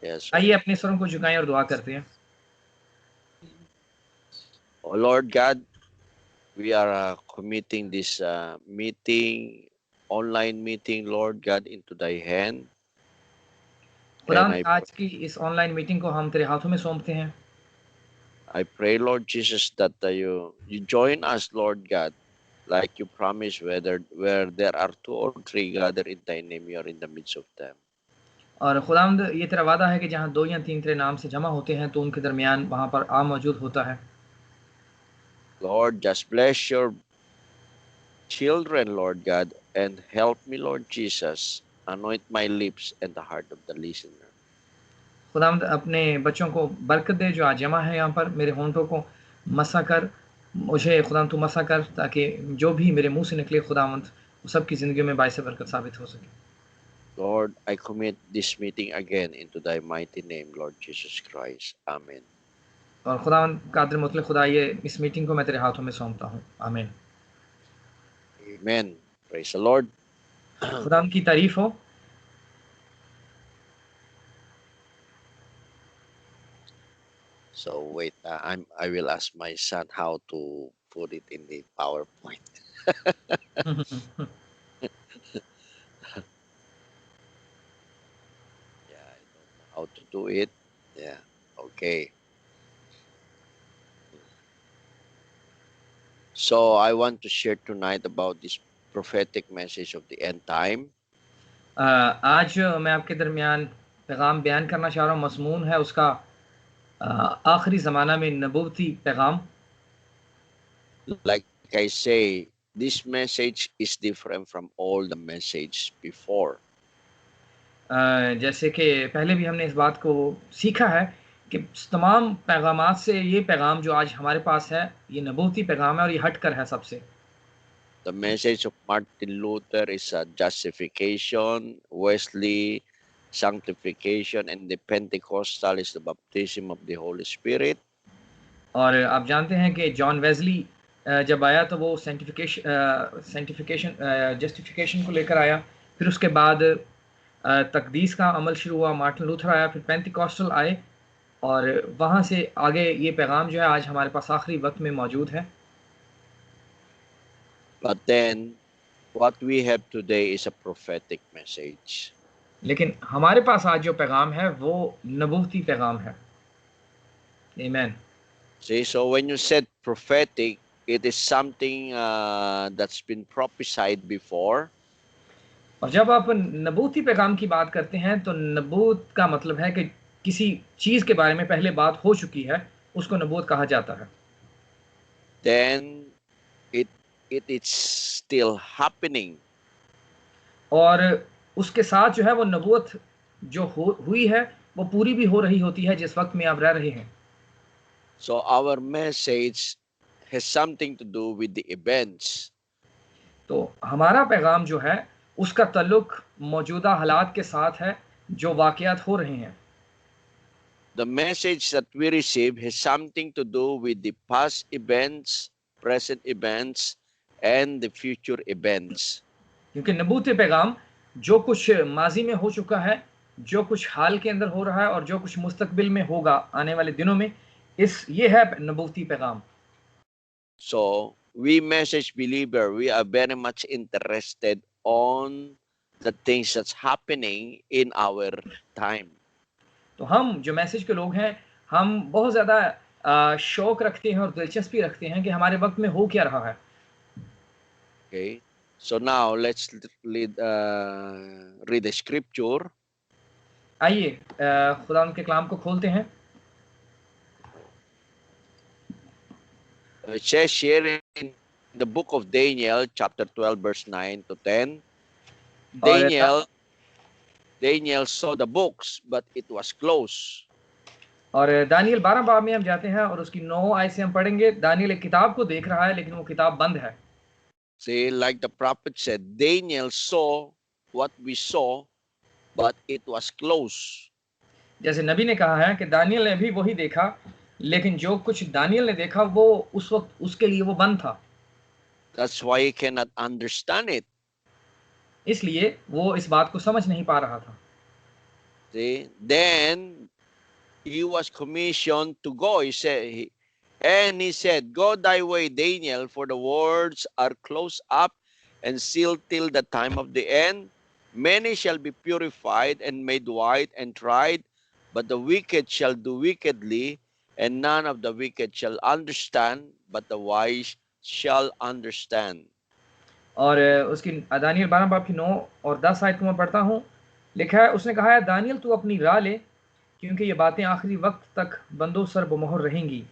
Yes, आइए Lord. अपने स्वरों को झुकाएं और दुआ करते हैं। Oh Lord God, we are committing this meeting, online meeting, Lord God, into thy hand. And खुदावंद आज की इस ऑनलाइन मीटिंग को हम तेरे हाथों में सौंपते हैं। I pray, Lord Jesus, that you join us, Lord God, like you promised, where there are two or three gathered in thy name, you are in the midst of them. और खुदावंद ये तेरा वादा है कि जहाँ 2 या 3 तेरे नाम से जमा होते हैं तो उनके दरमियान वहाँ पर आ मौजूद होता है। Lord, just bless your children, Lord God, and help me, Lord Jesus, anoint my lips and the heart of the listener. खुदावंद अपने बच्चों को बरकत दे जो आज जमा है यहाँ पर, मेरे होंठों को मसा कर, मुझे खुदावंद तू मसा कर, ताकि जो भी मेरे मुँह से निकले खुदावंद वो सबकी ज़िंदगी में बाइस बरकत साबित हो सके। Lord, I commit this meeting again into thy mighty name, Lord Jesus Christ. Amen. और खुदावंद कादिर मुतलक खुदा, ये इस मीटिंग को मैं तेरे हाथों में सौंपता हूँ। आमीन। Amen. Praise the Lord. खुदावंद की तारीफ हो। So wait, I will ask my son how to put it in the PowerPoint. Yeah, I don't know how to do it. Yeah, okay. So I want to share tonight about this prophetic message of the end time. आज मैं आपके दरमियान पैगाम बयान करना चाह रहा हूँ, मज़मून है उसका आखिरी ज़माना में नबूवती पैगाम। Like I say, this message is different from all the message before. जैसे कि पहले भी हमने इस बात को सीखा है कि तमाम पैगामात से ये पैगाम जो आज हमारे पास है, ये नबूवती पैगाम है और ये हटकर है सबसे। The message of Martin Luther is a justification, Wesley, sanctification, and the Pentecostal is the baptism of the Holy Spirit. और आप जानते हैं कि जॉन वेज़ली जब आया तो वो जस्टिफिकेशन को लेकर आया। फिर उसके बाद तकदीस का अमल शुरू हुआ, मार्टिन लूथर आया, फिर पेंटिकॉस्टल आए और वहाँ से आगे ये पैगाम जो है आज हमारे पास आखिरी वक्त में मौजूद है। But then, what we have today is a prophetic message. लेकिन हमारे पास आज जो पैगाम है वो नबूवती पैगाम है। आमीन। See, so when you said prophetic, it is something that's been prophesied before. और जब आप नबूवती पैगाम की बात करते हैं तो नबूवत का मतलब है कि किसी चीज़ के बारे में पहले बात हो चुकी है, उसको नबूवत कहा जाता है। Then it is still happening. और उसके साथ जो है वो नबूवत जो हुई है वो पूरी भी हो रही होती है जिस वक्त में आप रह रहे हैं। So our message has something to do with the events. तो हमारा पैगाम जो है उसका ताल्लुक मौजूदा हालात के साथ है जो वाक़यात हो रहे हैं। The message that we receive has something to do with the past events, present events, and the future events. क्योंकि नबूवती पैगाम जो कुछ माज़ी में हो चुका है, जो कुछ हाल के अंदर हो रहा है और जो कुछ मुस्तकबिल में होगा आने वाले दिनों में, ये है नबूवती पैगाम। So we message believer, we are very much interested on the things that's happening in our time. तो हम जो मैसेज के लोग हैं, हम बहुत ज़्यादा शौक रखते हैं और दिलचस्पी रखते हैं कि हमारे वक्त में हो क्या रहा है। Okay. So now let's read the scripture. आइए खुदा के कलाम को खोलते हैं। It says here in the book of Daniel, chapter 12, verse 9 to 10. और Daniel saw the books, but it was closed. और दानियल 12 बाब में हम जाते हैं और उसकी 9 आयत से हम पढ़ेंगे। दानियल एक किताब को देख रहा है लेकिन वो किताब बंद है। See, like the prophet said, Daniel saw what we saw, but it was closed. जैसे नबी ने कहा है कि दानियल ने भी वही देखा, लेकिन जो कुछ दानियल ने देखा वो उस वक्त उसके लिए वो बंद था। That's why he cannot understand it. इसलिए वो इस बात को समझ नहीं पा रहा था। See, then he was commissioned to go. He said, he said, "Go thy way, Daniel, for the words are close up and sealed till the time of the end. Many shall be purified and made white and tried, but the wicked shall do wickedly, and none of the wicked shall understand, but the wise shall understand." और उसकी Daniel 12 बाब की 9 और 10 आयत को मैं पढ़ता हूँ। लिखा है, उसने कहा है, दानियल तू अपनी राह ले, क्योंकि ये बातें आखिरी वक्त तक बंदो सर बमोहर रहेंगी,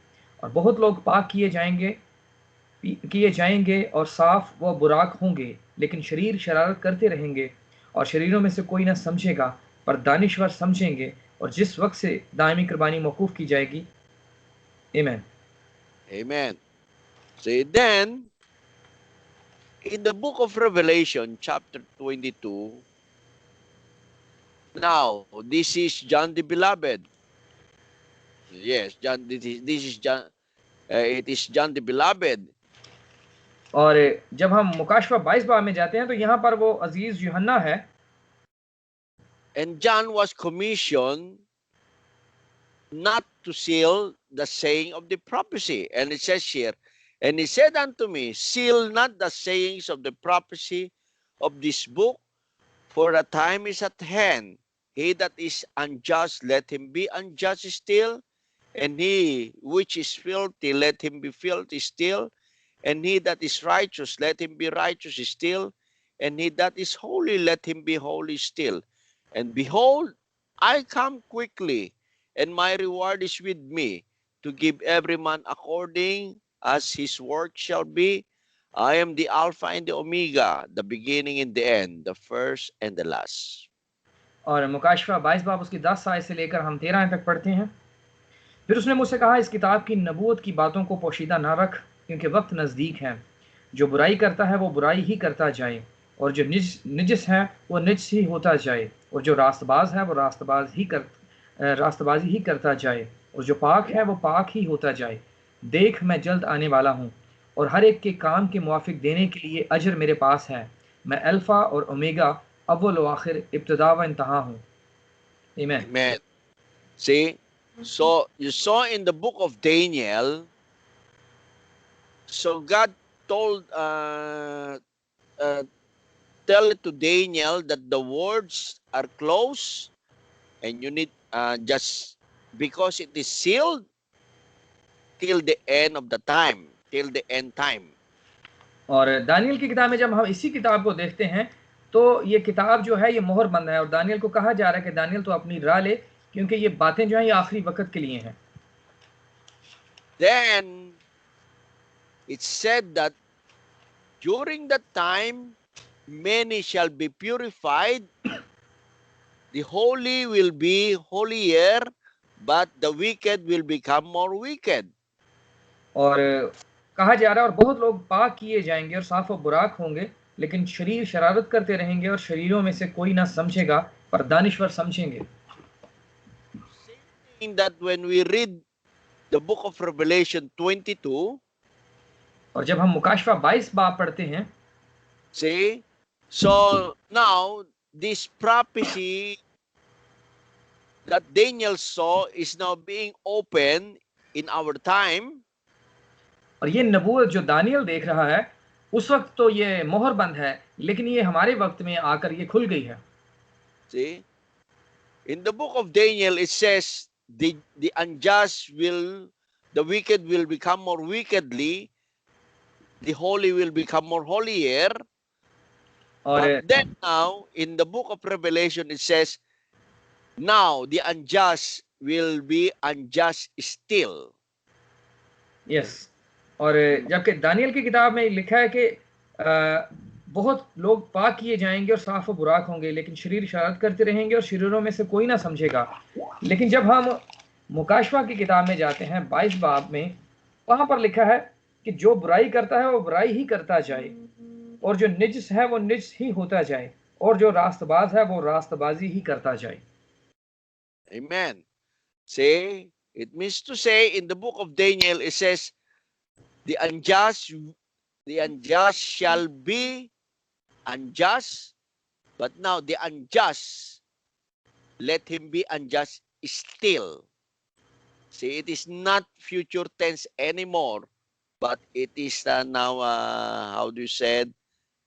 और बहुत लोग पाक किए जाएंगे और साफ व बुराक होंगे, लेकिन शरीर शरारत करते रहेंगे, और शरीरों में से कोई न समझेगा, पर दानिश्वर समझेंगे, और जिस वक्त से दायमी कुर्बानी मौकूफ की जाएगी। आमीन। Amen. See, then, in the book of Revelation, chapter 22, now, this is John the Beloved. Yes, John, this is John, it is John the Beloved. और जब हम मुकाशवा 22 बाब में जाते हैं तो यहाँ पर वो अजीज यूहन्ना है, And John was commissioned not to seal the saying of the prophecy. And it says here, "And he said unto me, seal not the sayings of the prophecy of this book, for the time is at hand. He that is unjust, let him be unjust still, and he which is filthy, let him be filthy still, and he that is righteous, let him be righteous still, and he that is holy, let him be holy still. And behold, I come quickly, and my reward is with me, to give every man according as his work shall be. I am the Alpha and the Omega, the beginning and the end, the first and the last." और मुकाशवा 22 बाब उसकी 10 आयत से लेकर हम 13 आयत तक पढ़ते हैं। फिर उसने मुझसे कहा, इस किताब की नबूवत की बातों को पोशीदा ना रख, क्योंकि वक्त नज़दीक है। जो बुराई करता है वो बुराई ही करता जाए, और जो निजस है वो निजस ही होता जाए, और जो रास्तबाज है वो रास्तबाजी ही करता जाए, और जो पाक है वो पाक ही होता जाए। देख, मैं जल्द आने वाला हूँ, और हर एक के काम के मुआफिक देने के लिए अजर मेरे पास है। मैं अल्फा और ओमेगा, अव्वल व आखिर, इब्तिदा व इंतहा हूँ। आमीन। Amen. See, so you saw in the book of Daniel, so God told, tell it to Daniel that the words are close, and you need just because it is sealed till the end of the time, till the end time. और Daniel की किताब में जब हम इसी किताब को देखते हैं तो ये किताब जो है ये मोहर बंद है, और दानियल को कहा जा रहा है कि दानियल तो अपनी राह ले, क्योंकि ये बातें जो हैं ये आखिरी वक्त के लिए हैं। Then it said that during that time many shall be purified, the holy will be holier, but the wicked will become more wicked. और कहा जा रहा है, और बहुत लोग पाक किए जाएंगे और साफ और बुराक होंगे, लेकिन शरीर शरारत करते रहेंगे, और शरीरों में से कोई ना समझेगा, पर दानिश्वर समझेंगे। Same thing that when we read the book of Revelation 22, और जब हम मुकाशवा 22 बाब पढ़ते हैं, see, so now this prophecy that Daniel saw is now being opened in our time. और ये नबूवत जो दानियल देख रहा है, उस वक्त तो ये मोहर बंद है, लेकिन ये हमारे वक्त में आकर ये खुल गई है। See, in the book of Daniel it says the unjust will, the wicked will become more wickedly, the holy will become more holier. और But then now in the book of Revelation it says now the unjust will be unjust still. Yes, और जबकि Daniel की किताब में लिखा है कि बहुत लोग पाक किए जाएंगे और साफ और बुराक होंगे, लेकिन शरीर शरारत करते रहेंगे और शरीरों में से कोई ना समझेगा। लेकिन जब हम मुकाशवा की किताब में जाते हैं 22 बाब में, वहां पर लिखा है कि जो बुराई करता है वो बुराई ही करता जाए, और जो निजस है वो निजस ही होता जाए, और जो रास्तबाज है वो रास्तबाजी ही करता जाए। Amen. See, it means to say in the book of Daniel it says the unjust shall be unjust, but now the unjust let him be unjust still. See, it is not future tense anymore, but it is now, how do you say it,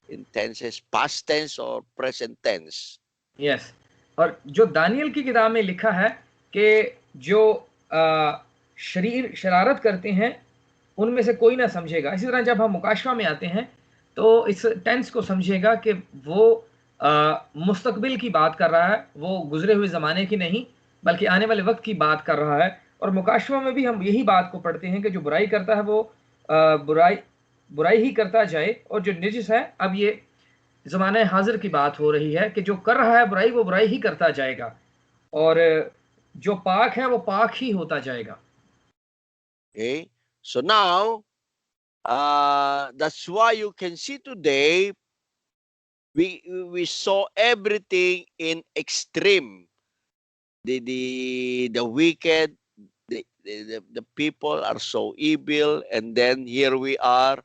in tenses, past tense or present tense. Yes, और जो Daniel की किताब में लिखा है कि जो शरीर शरारत करते हैं उनमें से कोई ना समझेगा। इसी तरह जब हम मुकाशवा में आते हैं तो इस टेंस को समझेगा कि वो मुस्तकबिल की बात कर रहा है, वो गुजरे हुए ज़माने की नहीं बल्कि आने वाले वक्त की बात कर रहा है। और मुकाशवा में भी हम यही बात को पढ़ते हैं कि जो बुराई करता है वो बुराई ही करता जाए, और जो निजिस है, अब ये ज़माने हाजिर की बात हो रही है कि जो कर रहा है बुराई वो बुराई ही करता जाएगा, और जो पाक है वो पाक ही होता जाएगा। Okay, so now that's why you can see today we saw everything in extreme. The wicked, the people are so evil, and then here we are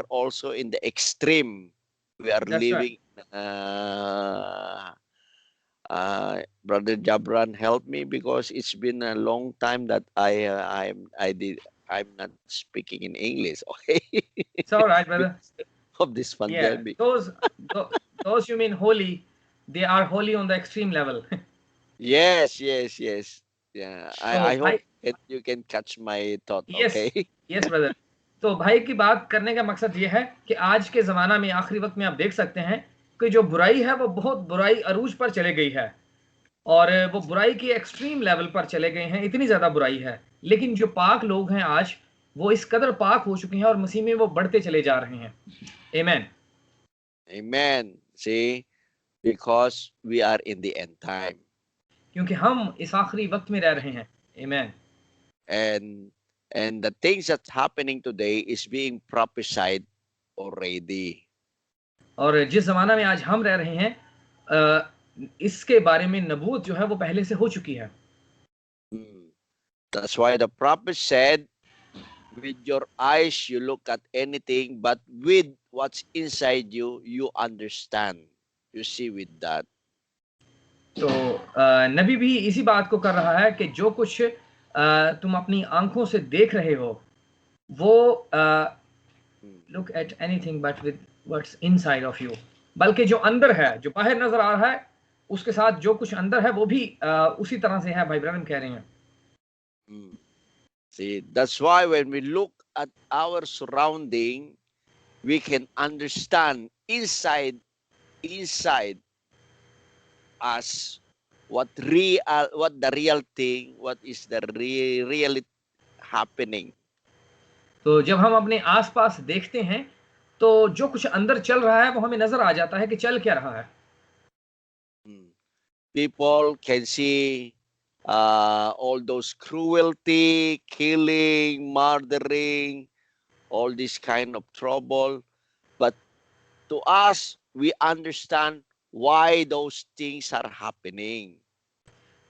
also in the extreme. We are That's right. living. Brother Jabran, help me because it's been a long time that I'm not speaking in English. Okay, It's all right, brother. because of this Yeah, pandemic. those you mean holy, they are holy on the extreme level. Yes, yes, yes. Yeah, तो I hope भाई, you can catch my thought. Yes Okay. Yes brother, तो भाई की बात करने का मकसद ये है कि आज के ज़माना में आखिरी वक्त में आप देख सकते हैं कि जो बुराई है वो बहुत बुराई अरूज पर चले गई है, और वो बुराई की एक्सट्रीम लेवल पर चले गए हैं, इतनी ज़्यादा बुराई है। लेकिन जो पाक लोग हैं आज, वो इस कदर पाक हो चुके हैं और मसीह में वो बढ़ते चले जा रहे हैं। आमीन। Amen. See, because we are in the end time. क्योंकि हम इस आखिरी वक्त में रह रहे हैं। आमीन। And the things that's happening today is being prophesied already. और जिस ज़माना में आज हम रह रहे हैं, इसके बारे में नबूवत जो है वो पहले से हो चुकी है। That's why the prophet said, with your eyes you look at anything, but with what's inside you, you understand. You see with that. तो नबी भी इसी बात को कर रहा है कि जो कुछ तुम अपनी आंखों से देख रहे हो, वो look at anything but with what's inside of you, बल्कि जो अंदर है, जो बाहर नजर आ रहा है, उसके साथ जो कुछ अंदर है वो भी उसी तरह से है। भाई ब्रदर कह रहे हैं। See, that's why when we look at our surrounding, we can understand inside us what the real thing, what is the really happening. तो जब हम अपने आसपास देखते हैं तो जो कुछ अंदर चल रहा है वो हमें नजर आ जाता है कि चल क्या रहा है। People can see all those cruelty, killing, murdering, all this kind of trouble. But to us, we understand why those things are happening.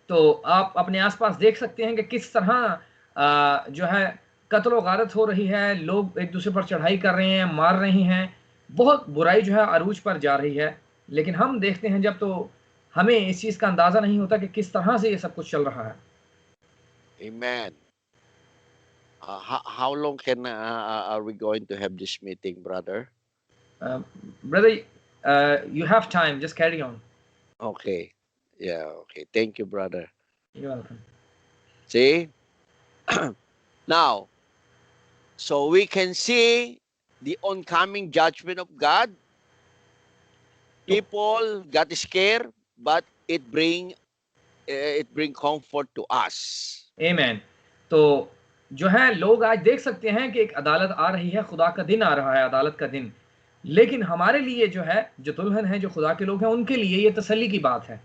तो आप अपने आसपास देख सकते हैं कि किस तरह जो है कत्ल और गारत हो रही है, लोग एक दूसरे पर चढ़ाई कर रहे हैं, मार रहे हैं, बहुत बुराई जो है अरूज पर जा रही है। लेकिन हम देखते हैं जब, तो हमें इस चीज़ का अंदाज़ा नहीं होता कि किस तरह से ये सब कुछ चल रहा है। Amen. How long are we going to have this meeting, brother? Brother, you have time, just carry on. Okay. Yeah, okay. Thank you, brother. You're welcome. See? Now, so we can see the oncoming judgment of God. People got scared, but it bring comfort to us. Amen. तो जो है लोग आज देख सकते हैं कि एक अदालत आ रही है, खुदा का दिन आ रहा है, अदालत का दिन। लेकिन हमारे लिए जो है, जो दुल्हन है, जो खुदा के लोग हैं, उनके लिए ये तसल्ली की बात है।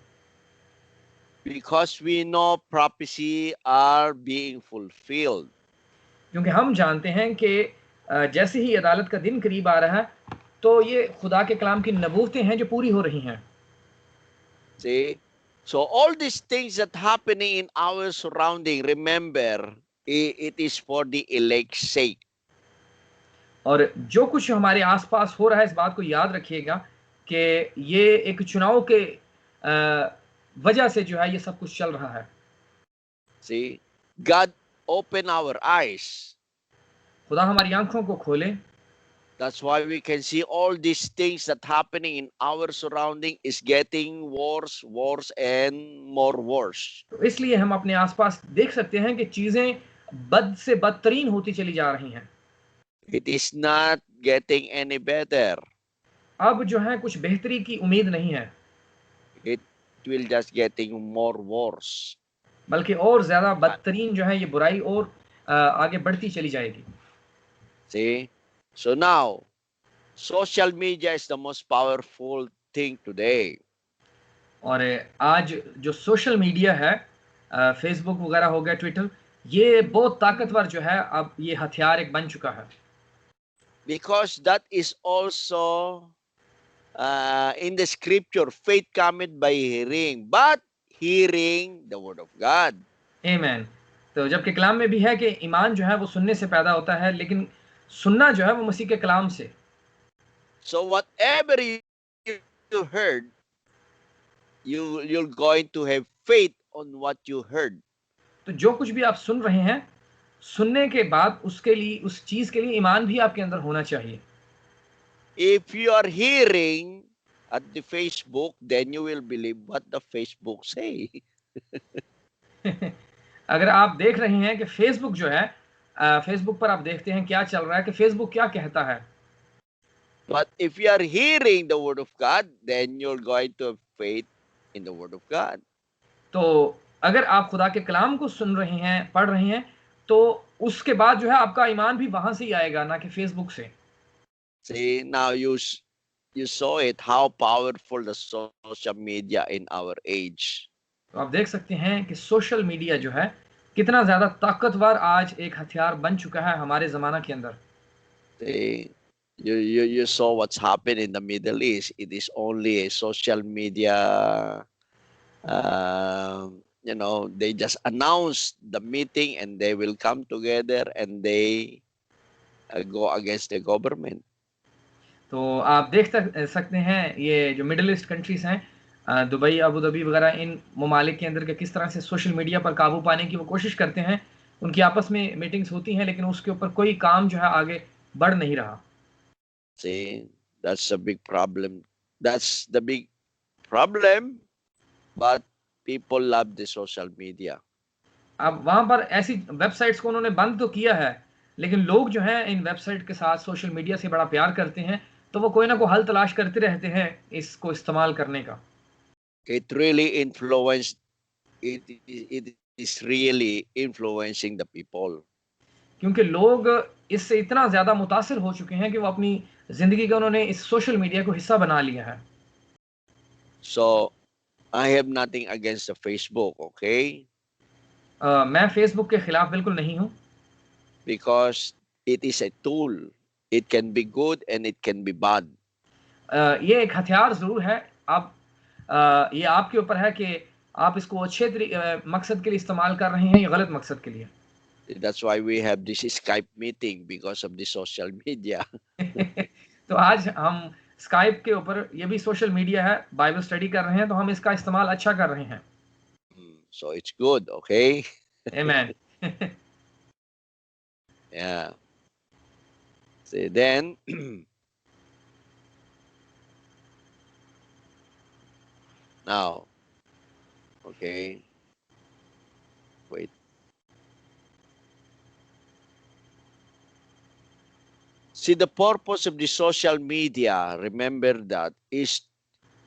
Because we know prophecy are being fulfilled. क्योंकि हम जानते हैं कि जैसे ही अदालत का दिन करीब आ रहा है, तो ये खुदा के कलाम की नबूवतें हैं जो पूरी हो रही हैं। See? So all these things that happening in our surrounding, remember, it is for the elect's sake. और जो कुछ हमारे आसपास हो रहा है, इस बात को याद रखिएगा कि ये एक चुनाव के वजह से जो है ये सब कुछ चल रहा है। See, God open our eyes. खुदा हमारी आंखों को खोले। That's why we can see all these things that happening in our surrounding is getting worse, worse, and more worse. तो इसलिए हम अपने आसपास देख सकते हैं कि चीजें बद से बदतरीन होती चली जा रही हैं। It is not getting any better. अब जो है कुछ बेहतरी की उम्मीद नहीं है, It will just getting more worse. बल्कि और ज्यादा बदतरीन जो है ये बुराई और आगे बढ़ती चली जाएगी। See? So now, social media is the most powerful thing today. और आज जो सोशल मीडिया है, फेसबुक वगैरह हो गया, ट्विटर, ये बहुत ताकतवर जो है अब ये हथियार एक बन चुका है। Because that is also in the scripture, faith cometh by hearing, but hearing the word of God. आमीन। तो जबकि कलाम में भी है कि ईमान जो है वो सुनने से पैदा होता है, लेकिन सुनना जो है वो मसीह के कलाम से। So whatever you heard, you're going to have faith on what you heard. तो जो कुछ भी आप सुन रहे हैं, सुनने के बाद उसके लिए, उस चीज के लिए ईमान भी आपके अंदर होना चाहिए। If you are hearing at the Facebook, then you will believe what the Facebook say. अगर आप देख रहे हैं कि फेसबुक जो है, फेसबुक पर आप देखते हैं क्या चल रहा है, कि फेसबुक क्या कहता है। But if you are hearing the word of God, then you're going to have faith in the word of God. तो अगर आप खुदा के कलाम को सुन रहे हैं, पढ़ रहे हैं, तो उसके बाद जो है आपका ईमान भी वहां से ही आएगा, ना कि फेसबुक से। See, now you saw it, how powerful the social media in our age. तो आप देख सकते हैं कि सोशल मीडिया जो है कितना ज्यादा ताकतवर आज एक हथियार बन चुका है हमारे जमाना के अंदर। See, you saw what's happened in the Middle East. It is only a social media. They just announce the meeting and they will come together and they go against the government. तो आप देख सकते हैं ये जो middle east countries हैं, Dubai, Abu Dhabi वगैरह, इन ममालिक के अंदर के किस तरह से सोशल मीडिया पर काबू पाने की वो कोशिश करते हैं। उनकी आपस में मीटिंग्स होती हैं, लेकिन उसके ऊपर कोई काम जो है आगे बढ़ नहीं रहा। See, that's a big problem. That's the big problem. But people love the social media. अब वहां पर ऐसी वेबसाइट्स को उन्होंने बंद तो किया है, लेकिन लोग जो हैं इन वेबसाइट के साथ सोशल मीडिया से बड़ा प्यार करते हैं, तो वो कोई ना कोई हल तलाश करते रहते हैं इसको इस्तेमाल करने का। It really influenced. It is really influencing the people. क्योंकि लोग इससे इतना ज़्यादा मुतासिर हो चुके हैं कि वो अपनी ज़िंदगी का उन्होंने इस सोशल मीडिया को हिस्सा बना लिया है। So I have nothing against the Facebook, okay? मैं फ़ेसबुक के खिलाफ बिल्कुल नहीं हूँ, Because it is a tool. It can be good and it can be bad. ये एक हथियार ज़रूर है। आप ये आपके ऊपर है कि आप इसको अच्छे मकसद के लिए इस्तेमाल कर रहे हैं या गलत मकसद के लिए। That's why we have this Skype meeting because of the social media. तो आज हम स्काइप के ऊपर, ये भी सोशल मीडिया है, बाइबल स्टडी कर रहे हैं, तो हम इसका इस्तेमाल अच्छा कर रहे हैं। So it's good, okay? आमीन। Yeah. See, then now, okay. Wait. See, the purpose of the social media, remember that, is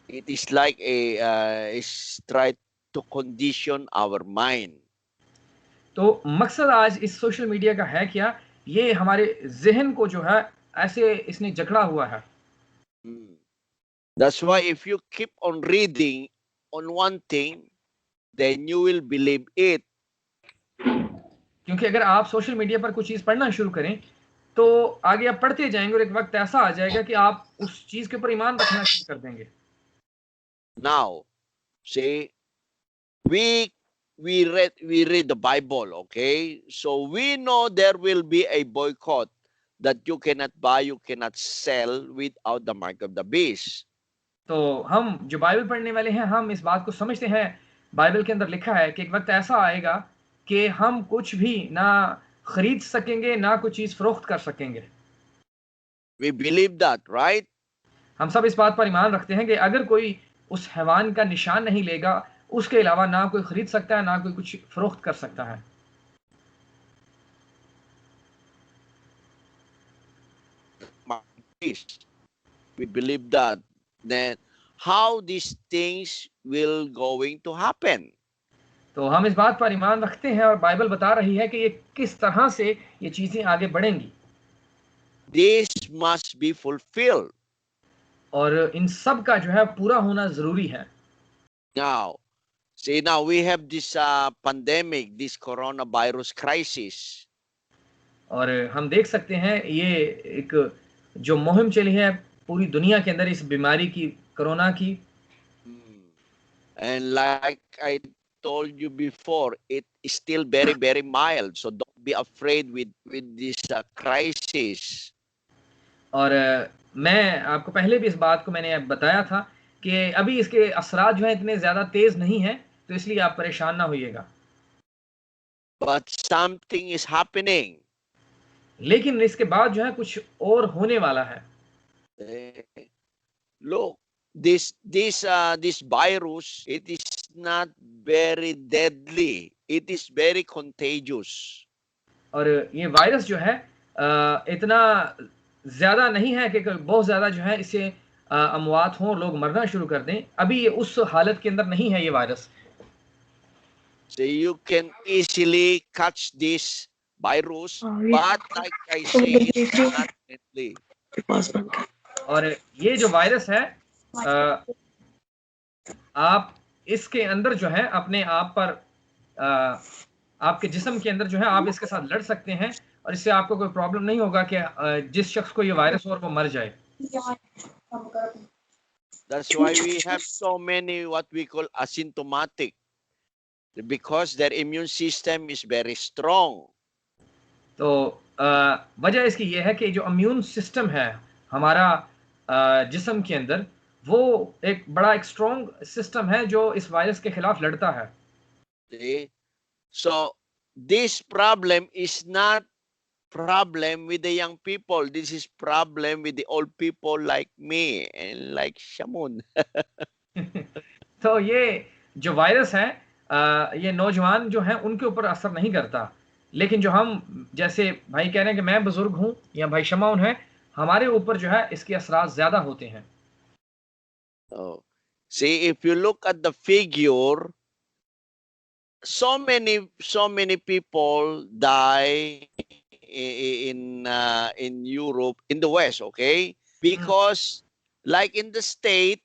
it is like is try to condition our mind. तो मकसद आज इस सोशल मीडिया का है क्या? ये हमारे ज़हन को जो है ऐसे इसने जकड़ा हुआ है। That's why if you keep on reading on one thing, then you will believe it. क्योंकि अगर आप सोशल मीडिया पर कुछ चीज़ पढ़ना शुरू करें, तो आगे आप पढ़ते जाएँगे और एक वक़्त ऐसा आ जाएगा कि आप उस चीज़ के ऊपर ईमान रखना शुरू कर देंगे। Now, see, we read the Bible, okay? So we know there will be a boycott, that you cannot buy, you cannot sell without the mark of the beast. तो हम जो बाइबल पढ़ने वाले हैं, हम इस बात को समझते हैं, बाइबल के अंदर लिखा है कि एक वक़्त ऐसा आएगा कि हम कुछ भी ना खरीद सकेंगे, ना कोई चीज़ फ़रोख्त कर सकेंगे। We believe that, right? हम सब इस बात पर ईमान रखते हैं कि अगर कोई उस हैवान का निशान नहीं लेगा, उसके अलावा ना कोई खरीद सकता है, ना कोई कुछ फ़रोख्त कर सकता है। This. We believe that. Then how these things will going to happen? तो हम इस बात पर ईमान रखते हैं और बाइबल बता रही है कि ये किस तरह से ये चीज़ें आगे बढ़ेंगी। This must be fulfilled. और इन सब का जो है पूरा होना ज़रूरी है। Now, see, now we have this pandemic, this coronavirus crisis. और हम देख सकते हैं ये एक जो मुहिम चली है पूरी दुनिया के अंदर इस बीमारी की, कोरोना की। And like I told you before, it is still very, very mild. So don't be afraid with this crisis. और मैं आपको पहले भी इस बात को मैंने बताया था कि अभी इसके असरात जो हैं इतने ज़्यादा तेज़ नहीं हैं, तो इसलिए आप परेशान ना होइएगा। But something is happening. लेकिन इसके बाद जो है कुछ और होने वाला है। Look, this virus, it is not very deadly. It is very contagious. और ये वायरस जो है इतना ज़्यादा नहीं है कि बहुत ज़्यादा जो है इससे अमवात हों, लोग मरना शुरू कर दें। अभी ये उस हालत के अंदर नहीं है ये virus. So you can easily catch this virus, but like I say, it's not deadly. और ये जो वायरस है आप इसके अंदर जो है अपने आप पर आपके जिस्म के अंदर जो है आप इसके साथ लड़ सकते हैं और इससे आपको कोई प्रॉब्लम नहीं होगा कि जिस शख्स को ये वायरस हो और वो मर जाए। That's why we have so many what we call asymptomatic, because their immune system is very strong. तो वजह इसकी ये है कि जो इम्यून सिस्टम है हमारा जिस्म के अंदर, वो एक बड़ा एक स्ट्रॉन्ग सिस्टम है जो इस वायरस के खिलाफ लड़ता है। See? So this problem is not problem with the young people. This is problem with the old people like me and like Shamun. तो ये जो वायरस है ये नौजवान जो हैं उनके ऊपर असर नहीं करता। लेकिन जो हम जैसे भाई कह रहे हैं कि मैं बुज़ुर्ग हूँ या भाई शमाउन है, हमारे ऊपर जो है इसके असरात ज़्यादा होते हैं। Oh. See, if you look at the figure, so many people die in Europe, in the West, okay? Because like in the state,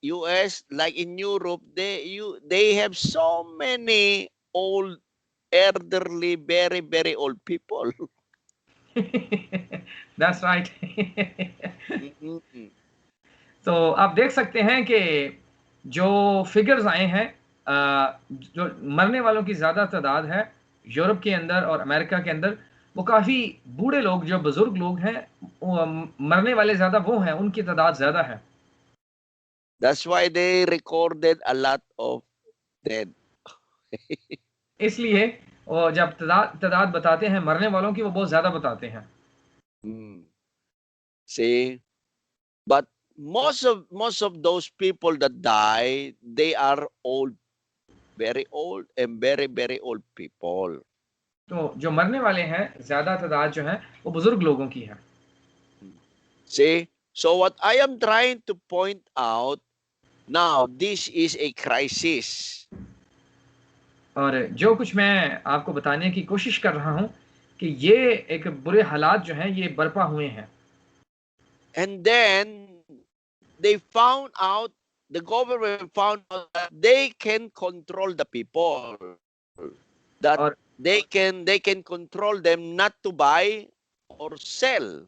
US, like in Europe, they have so many old, elderly, very, very old people. That's right. Mhm. तो आप देख सकते हैं कि जो figures आए हैं जो मरने वालों की ज़्यादा तादाद है यूरोप के अंदर और अमेरिका के अंदर, वो काफ़ी बूढ़े लोग जो बुज़ुर्ग लोग हैं, मरने वाले ज़्यादा वो हैं, उनकी तादाद ज़्यादा है। That's why they recorded a lot of dead. इसलिए वो जब तादाद बताते हैं मरने वालों की, वो बहुत ज़्यादा बताते हैं। See, but most of those people that die, they are old, very old, and very, very old people. तो जो मरने वाले हैं, ज़्यादा तादाद जो है, वो बुज़ुर्ग लोगों की है। See, so what I am trying to point out now, this is a crisis. और जो कुछ मैं आपको बताने की कोशिश कर रहा हूँ कि ये एक बुरे हालात जो हैं, ये बर्पा हुए हैं। And then they found out, the government found out that they can control the people, that और they can control them not to buy or sell.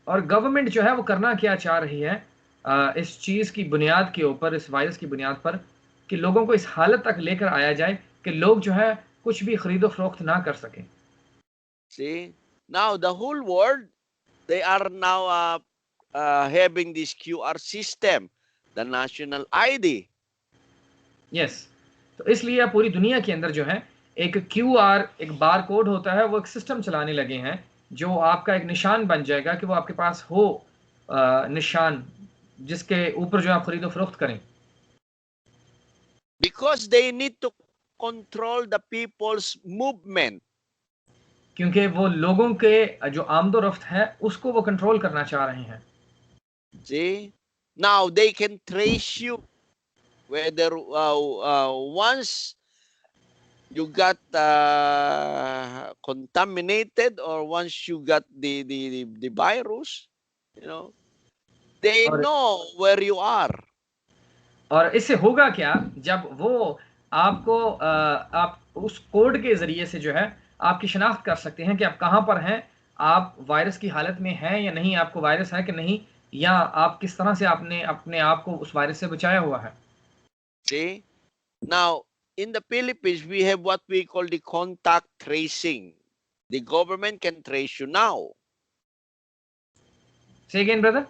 और गवर्नमेंट जो है वो करना क्या चाह रही है इस चीज़ की बुनियाद के ऊपर, इस वायरस की बुनियाद पर कि लोगों को इस हालत तक लेकर आया जाए कि लोग जो है कुछ भी खरीदो-फरोख्त ना कर सकें। See, now the whole world, they are now having this QR system, the national ID. Yes, तो इसलिए अब पूरी दुनिया के अंदर जो है एक क्यूआर, एक बार कोड होता है, वो एक सिस्टम चलाने लगे हैं जो आपका एक निशान बन जाएगा कि वो आपके पास हो, निशान जिसके ऊपर जो आप खरीदो फरोख्त करें। Because they need to control the people's movement. क्योंकि वो लोगों के जो आमदोरफ्त है उसको वो कंट्रोल करना चाह रहे हैं। See, now they can trace you whether once you got contaminated or once you got the virus, you know, they और know where you are. और इससे होगा क्या, जब वो आपको आप उस कोड के ज़रिए से जो है आपकी शिनाख्त कर सकते हैं कि आप कहाँ पर हैं, आप वायरस की हालत में हैं या नहीं, आपको वायरस है कि नहीं, या आप किस तरह से आपने अपने आप को उस वायरस से बचाया हुआ है। See, now in the Philippines we have what we call the contact tracing. The government can trace you now. Say again, brother.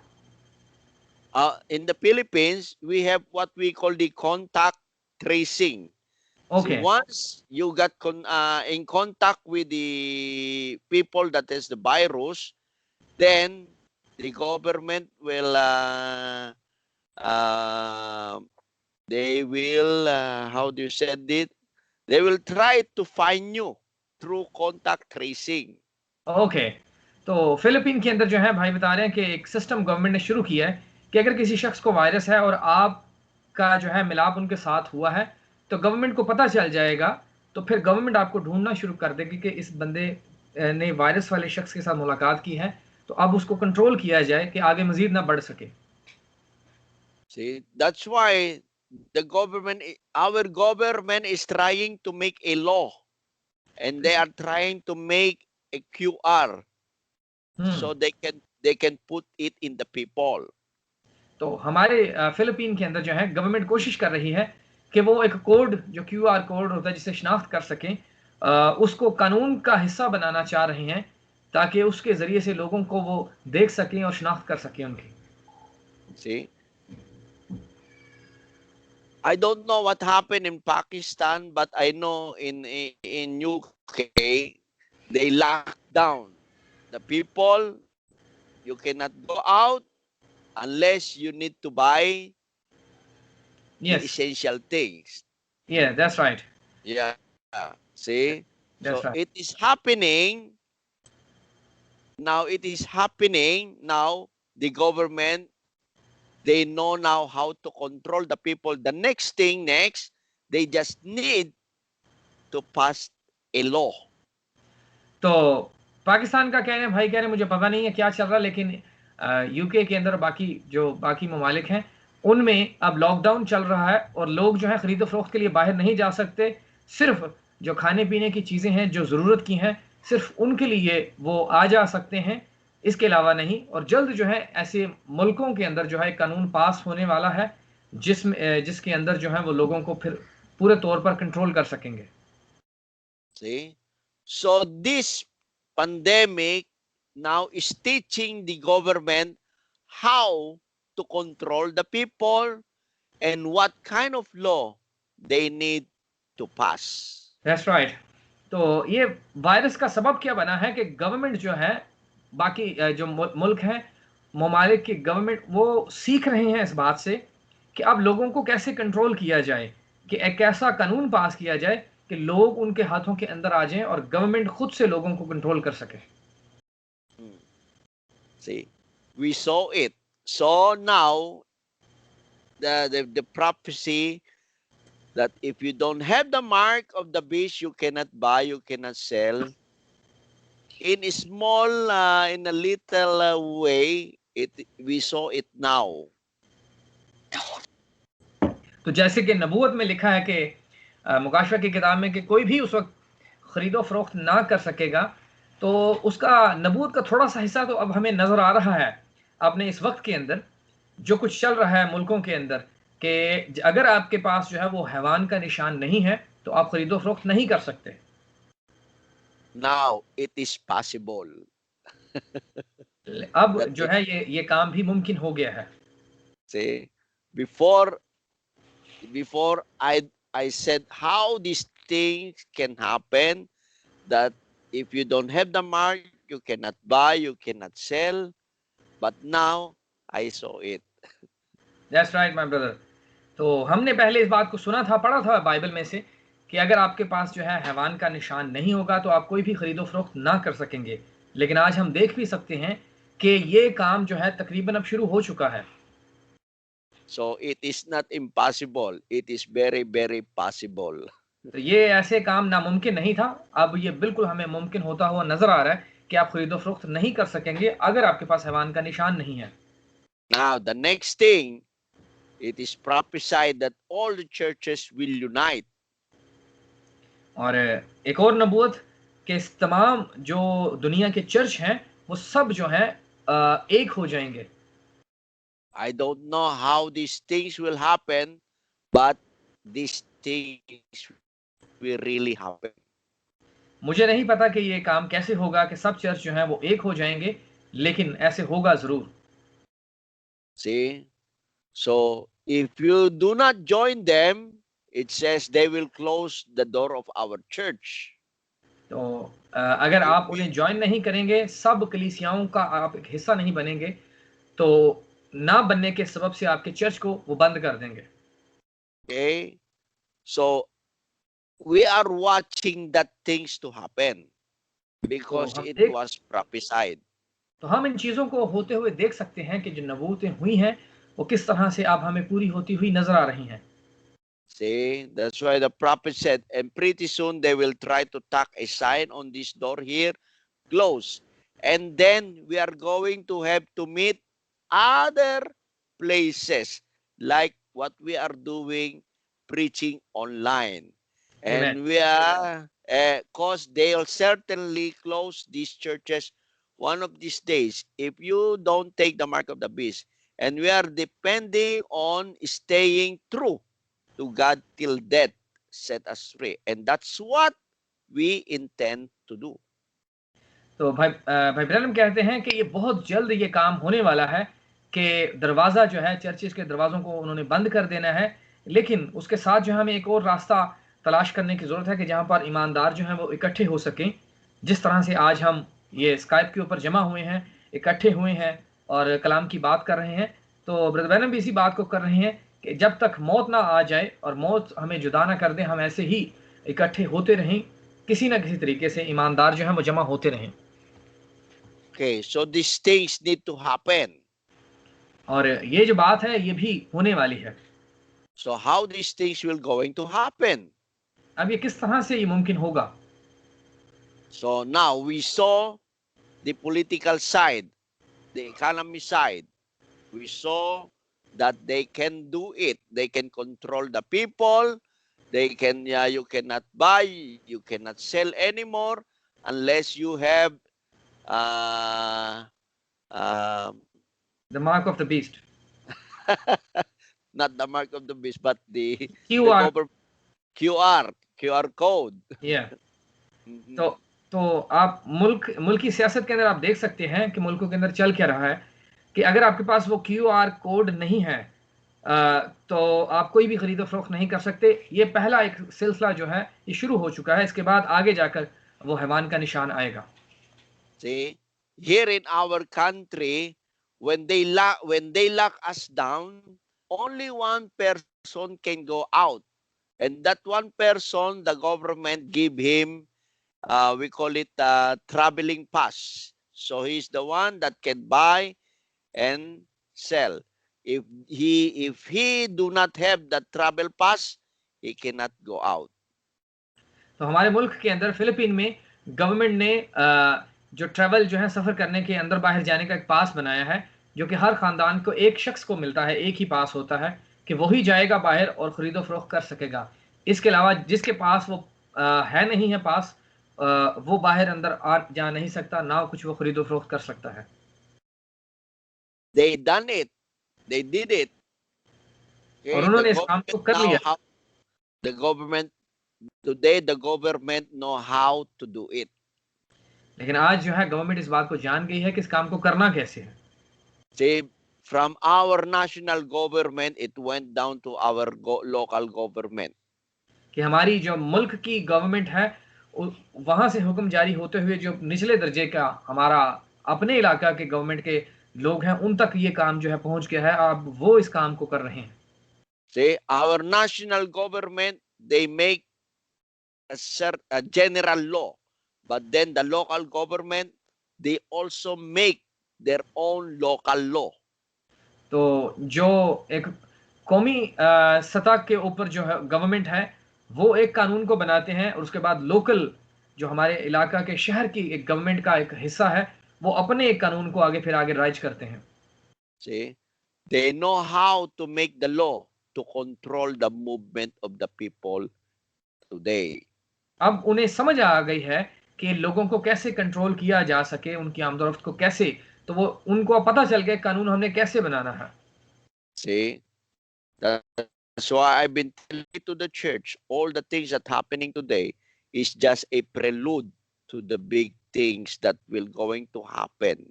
In the Philippines, we have what we call the contact tracing. Okay. See, once you got in contact with the people that has the virus, then the government will they will how do you said it? They will try to find you through contact tracing. Okay, तो Philippine के अंदर जो है भाई बता रहे हैं कि एक सिस्टम गवर्नमेंट ने शुरू किया है कि अगर किसी शख्स को वायरस है और आपका जो है मिलाप उनके साथ हुआ है, तो गवर्नमेंट को पता चल जाएगा, तो फिर गवर्नमेंट आपको ढूंढना शुरू कर देगी कि इस बंदे ने वायरस वाले शख्स के साथ मुलाकात की है, तो अब उसको कंट्रोल किया जाए कि आगे मजीद ना बढ़ सके। See, that's why the government, our government is trying to make a law, and they are trying to make a QR so they can put it in the people. तो हमारे फिलीपीन के अंदर जो है गवर्नमेंट कोशिश कर रही है कि वो एक कोड जो क्यूआर कोड होता है जिसे शिनाख्त कर सकें, उसको कानून का हिस्सा बनाना चाह रहे हैं ताकि उसके जरिए से लोगों को वो देख सकें और शिनाख्त कर सकें उनकी। See, I don't know what happened in Pakistan, but I know in UK they locked down the people. You cannot go out unless you need to buy the Yes, essential things. yeah, that's right. Yeah. See? That's So right. it is happening. Now it is happening. Now the government, they know now how to control the people. The next thing, they just need to pass a law. तो पाकिस्तान का कह रहे हैं, भाई कह रहे हैं मुझे पता नहीं है क्या चल रहा, लेकिन यूके के अंदर बाकी ममालिक हैं उनमें अब लॉकडाउन चल रहा है और लोग जो है खरीदो फरोख्त के लिए बाहर नहीं जा सकते, सिर्फ जो खाने पीने की चीज़ें हैं जो ज़रूरत की हैं सिर्फ उनके लिए वो आ जा सकते हैं, इसके अलावा नहीं। और जल्द जो है ऐसे मुल्कों के अंदर जो है कानून पास होने वाला है जिसके अंदर जो है वो लोगों को फिर पूरे तौर पर कंट्रोल कर सकेंगे। See? So this pandemic now is teaching the government how to control the people and what kind of law they need to pass. That's right. तो ये वायरस का सबब क्या बना है कि गवर्नमेंट जो है बाकी जो मुल्क हैं ममालिक की गवर्नमेंट वो सीख रहे हैं इस बात से कि अब लोगों को कैसे कंट्रोल किया जाए, कि एक ऐसा कानून पास किया जाए कि लोग उनके हाथों के अंदर आ जाएं और गवर्नमेंट खुद से लोगों को कंट्रोल कर सके। See, we saw it. So now the prophecy that if you don't have the mark of the beast, you cannot buy, you cannot sell. In a small, in a little way, we saw it now. तो जैसे कि नबूवत में लिखा है कि मुकाशवा की किताब में कि कोई भी उस वक्त खरीदो फरोख्त ना कर सकेगा, तो उसका नबूवत का थोड़ा सा हिस्सा तो अब हमें नजर आ रहा है अपने इस वक्त के अंदर जो कुछ चल रहा है मुल्कों के अंदर, कि अगर आपके पास जो है वो हैवान का निशान नहीं है तो आप खरीदो फरोख्त नहीं कर सकते। Now it is possible. अब That जो is, है ये काम भी मुमकिन हो गया है। see, before before I said how these things can happen, that if you don't have the mark, you cannot buy, you cannot sell. But now I saw it. That's right my brother. तो हमने पहले इस बात को सुना था, पढ़ा था बाइबल में से कि अगर आपके पास जो है हैवान का निशान नहीं होगा तो आप कोई भी खरीदो-फरोख्त ना कर सकेंगे। लेकिन आज हम देख भी सकते हैं कि ये काम जो है तकरीबन अब शुरू हो चुका है। So it is not impossible. It is very, very possible. तो ये ऐसे काम नामुमकिन नहीं था, अब ये बिल्कुल हमें मुमकिन होता हुआ नज़र आ रहा है कि आप खरीदो-फरोख्त नहीं कर सकेंगे अगर आपके पास हैवान का निशान नहीं है। Now, the next thing, it is prophesied that all the churches will unite. और एक और नबूवत कि इस तमाम जो दुनिया के चर्च हैं, वो सब जो हैं एक हो जाएँगे। I don't know how these things will happen, but these things will really happen. मुझे नहीं पता कि ये काम कैसे होगा कि सब चर्च जो हैं वो एक हो जाएँगे, लेकिन ऐसे होगा ज़रूर। See? So, if you do not join them, it says they will close the door of our church. तो अगर If आप you, उन्हें जॉइन नहीं करेंगे, सब कलीसियाओं का आप एक हिस्सा नहीं बनेंगे, तो ना बनने के सबब से आपके चर्च को वो बंद कर देंगे। okay? So, we are watching that things to happen तो because हम it देख was prophesied. तो हम इन चीज़ों को होते हुए देख सकते हैं कि जो नबूवतें हुई हैं, वो किस तरह से अब हमें पूरी होती हुई नज़र आ रही हैं। See, that's why the prophet said, and pretty soon they will try to tack a sign on this door here, close. And then we are going to have to meet other places like what we are doing, preaching online. Amen. And we are, because they'll certainly close these churches one of these days if you don't take the mark of the beast. And we are depending on staying true to God till death set us free. And that's what we intend to do. तो भाई Branham कहते हैं कि ये बहुत जल्द ये काम होने वाला है कि दरवाज़ा जो है चर्चेस के दरवाज़ों को उन्होंने बंद कर देना है, लेकिन उसके साथ जो हमें एक और रास्ता तलाश करने की ज़रूरत है कि जहाँ पर ईमानदार जो हैं वो इकट्ठे हो सकें। जिस तरह से आज हम ये स्काइप के ऊपर जमा हुए हैं, इकट्ठे हुए हैं और कलाम की बात कर रहे हैं, तो ब्रदर ब्रैनम भी इसी बात को कर रहे हैं कि जब तक मौत ना आ जाए और मौत हमें जुदा ना कर दे, हम ऐसे ही इकट्ठे होते रहें, किसी न किसी तरीके से ईमानदार जो हैं वो जमा होते रहें। Okay, so these things need to happen. और ये जो बात है ये भी होने वाली है। So how these things will going to happen? अब ये किस तरह से ये मुमकिन होगा? So now we saw the political side, the economy side. We saw that they can do it. They can control the people. They can, you cannot buy, you cannot sell anymore unless you have uh, um, The mark of the beast. not the mark of the beast, but the QR. government QR code. Yeah. Mhm. तो आप मुल्की सियासत के अंदर आप देख सकते हैं कि मुल्कों के अंदर चल क्या रहा है कि अगर आपके पास वो क्यूआर कोड नहीं है तो आप कोई भी खरीदो फरोख्त नहीं कर सकते। ये पहला एक सिलसिला जो है ये शुरू हो चुका है, इसके बाद आगे जाकर वो हैवान का निशान आएगा। See, here in our country, when they lock us down, only one person can go out, and that one person, the government give him, we call it traveling pass. So he's the one that can buy and sell. If he do not have the travel pass, he cannot go out. तो हमारे मुल्क के अंदर Philippine में government ने जो travel जो है सफ़र करने के अंदर बाहर जाने का एक पास बनाया है, जो कि हर ख़ानदान को एक शख्स को मिलता है, एक ही पास होता है कि वही जाएगा बाहर और ख़रीदो-फ़रोख्त कर सकेगा। इसके अलावा जिसके पास वो है नहीं है पास वो बाहर अंदर आ जा नहीं सकता, ना कुछ वो खरीदो-फ़रोख्त कर सकता है। They done it. They did it. और Okay, the उन्होंने इस काम government को कर now लिया। have the government today. The government know how to do it. लेकिन आज जो है गवर्नमेंट इस बात को जान गई है कि इस काम को करना कैसे है। See, from our national government, it went down to our local government. कि हमारी जो मुल्क की गवर्नमेंट है, वहां से हुक्म जारी होते हुए जो निचले दर्जे का हमारा अपने इलाका के गवर्नमेंट के लोग हैं, उन तक ये काम जो है पहुंच गया है। अब वो इस काम को कर रहे हैं। See, our national government, they make a general law, but then the local government, they also make their own local law. तो जो एक कौमी सतह के ऊपर जो है गवर्नमेंट है, वो एक कानून को बनाते हैं और उसके बाद लोकल जो हमारे इलाका के शहर की एक गवर्नमेंट का एक हिस्सा है, वो अपने एक कानून को आगे राइज करते हैं। See, they know how to make the law to control the movement of the people today. अब उन्हें समझ आ गई है कि लोगों को कैसे कंट्रोल किया जा सके, उनकी आमदोरफ्त को कैसे, तो वो उनको अब पता चल गया कानून हमने कैसे बनाना है। See, that's why I've been telling to the church, all the things that happening today is just a prelude to the big things that will going to happen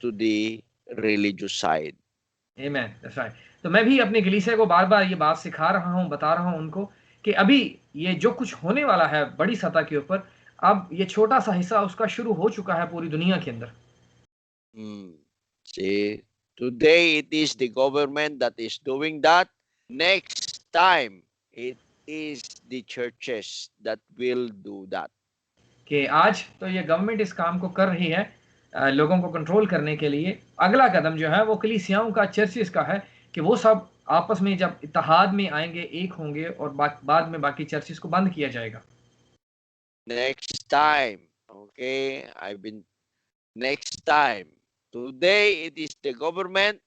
to the religious side. Amen, that's right. तो मैं भी अपने कलीसिया को बार-बार ये बात सिखा रहा हूँ, बता रहा हूँ उनको कि अभी ये जो कुछ होने वाला है बड़ी सतह के ऊपर, अब ये छोटा-सा हिस्सा उसका शुरू हो चुका है पूरी दुनिया के अंदर। See, today it is the government that is doing that. Next time, it is the churches that will do that. कि आज तो ये गवर्नमेंट इस काम को कर रही है लोगों को कंट्रोल करने के लिए। अगला कदम जो है वो कलीसियाओं का, चर्चेस का है कि वो सब आपस में जब इत्तेहाद में आएँगे, एक होंगे और बाद में बाकी चर्चेस को बंद किया जाएगा। Next time, okay, next time. Today it is the government.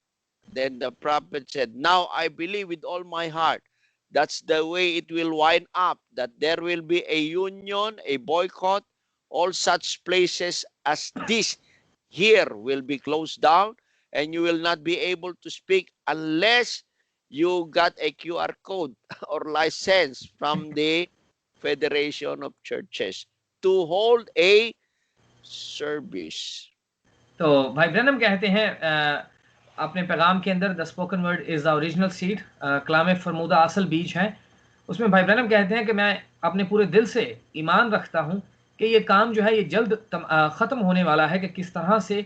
Then the prophet said, now I believe with all my heart. That's the way it will wind up, that there will be a union, a boycott, all such places as this here will be closed down, and you will not be able to speak unless you got a QR code or license from the Federation of Churches to hold a service. तो भाई Branham कहते हैं अपने पैगाम के अंदर, the spoken word is the original seed, कलाम फरमूदा असल बीज है। उसमें भाई ब्रैनम कहते हैं कि मैं अपने पूरे दिल से ईमान रखता हूँ कि ये काम जो है ये जल्द ख़त्म होने वाला है, कि किस तरह से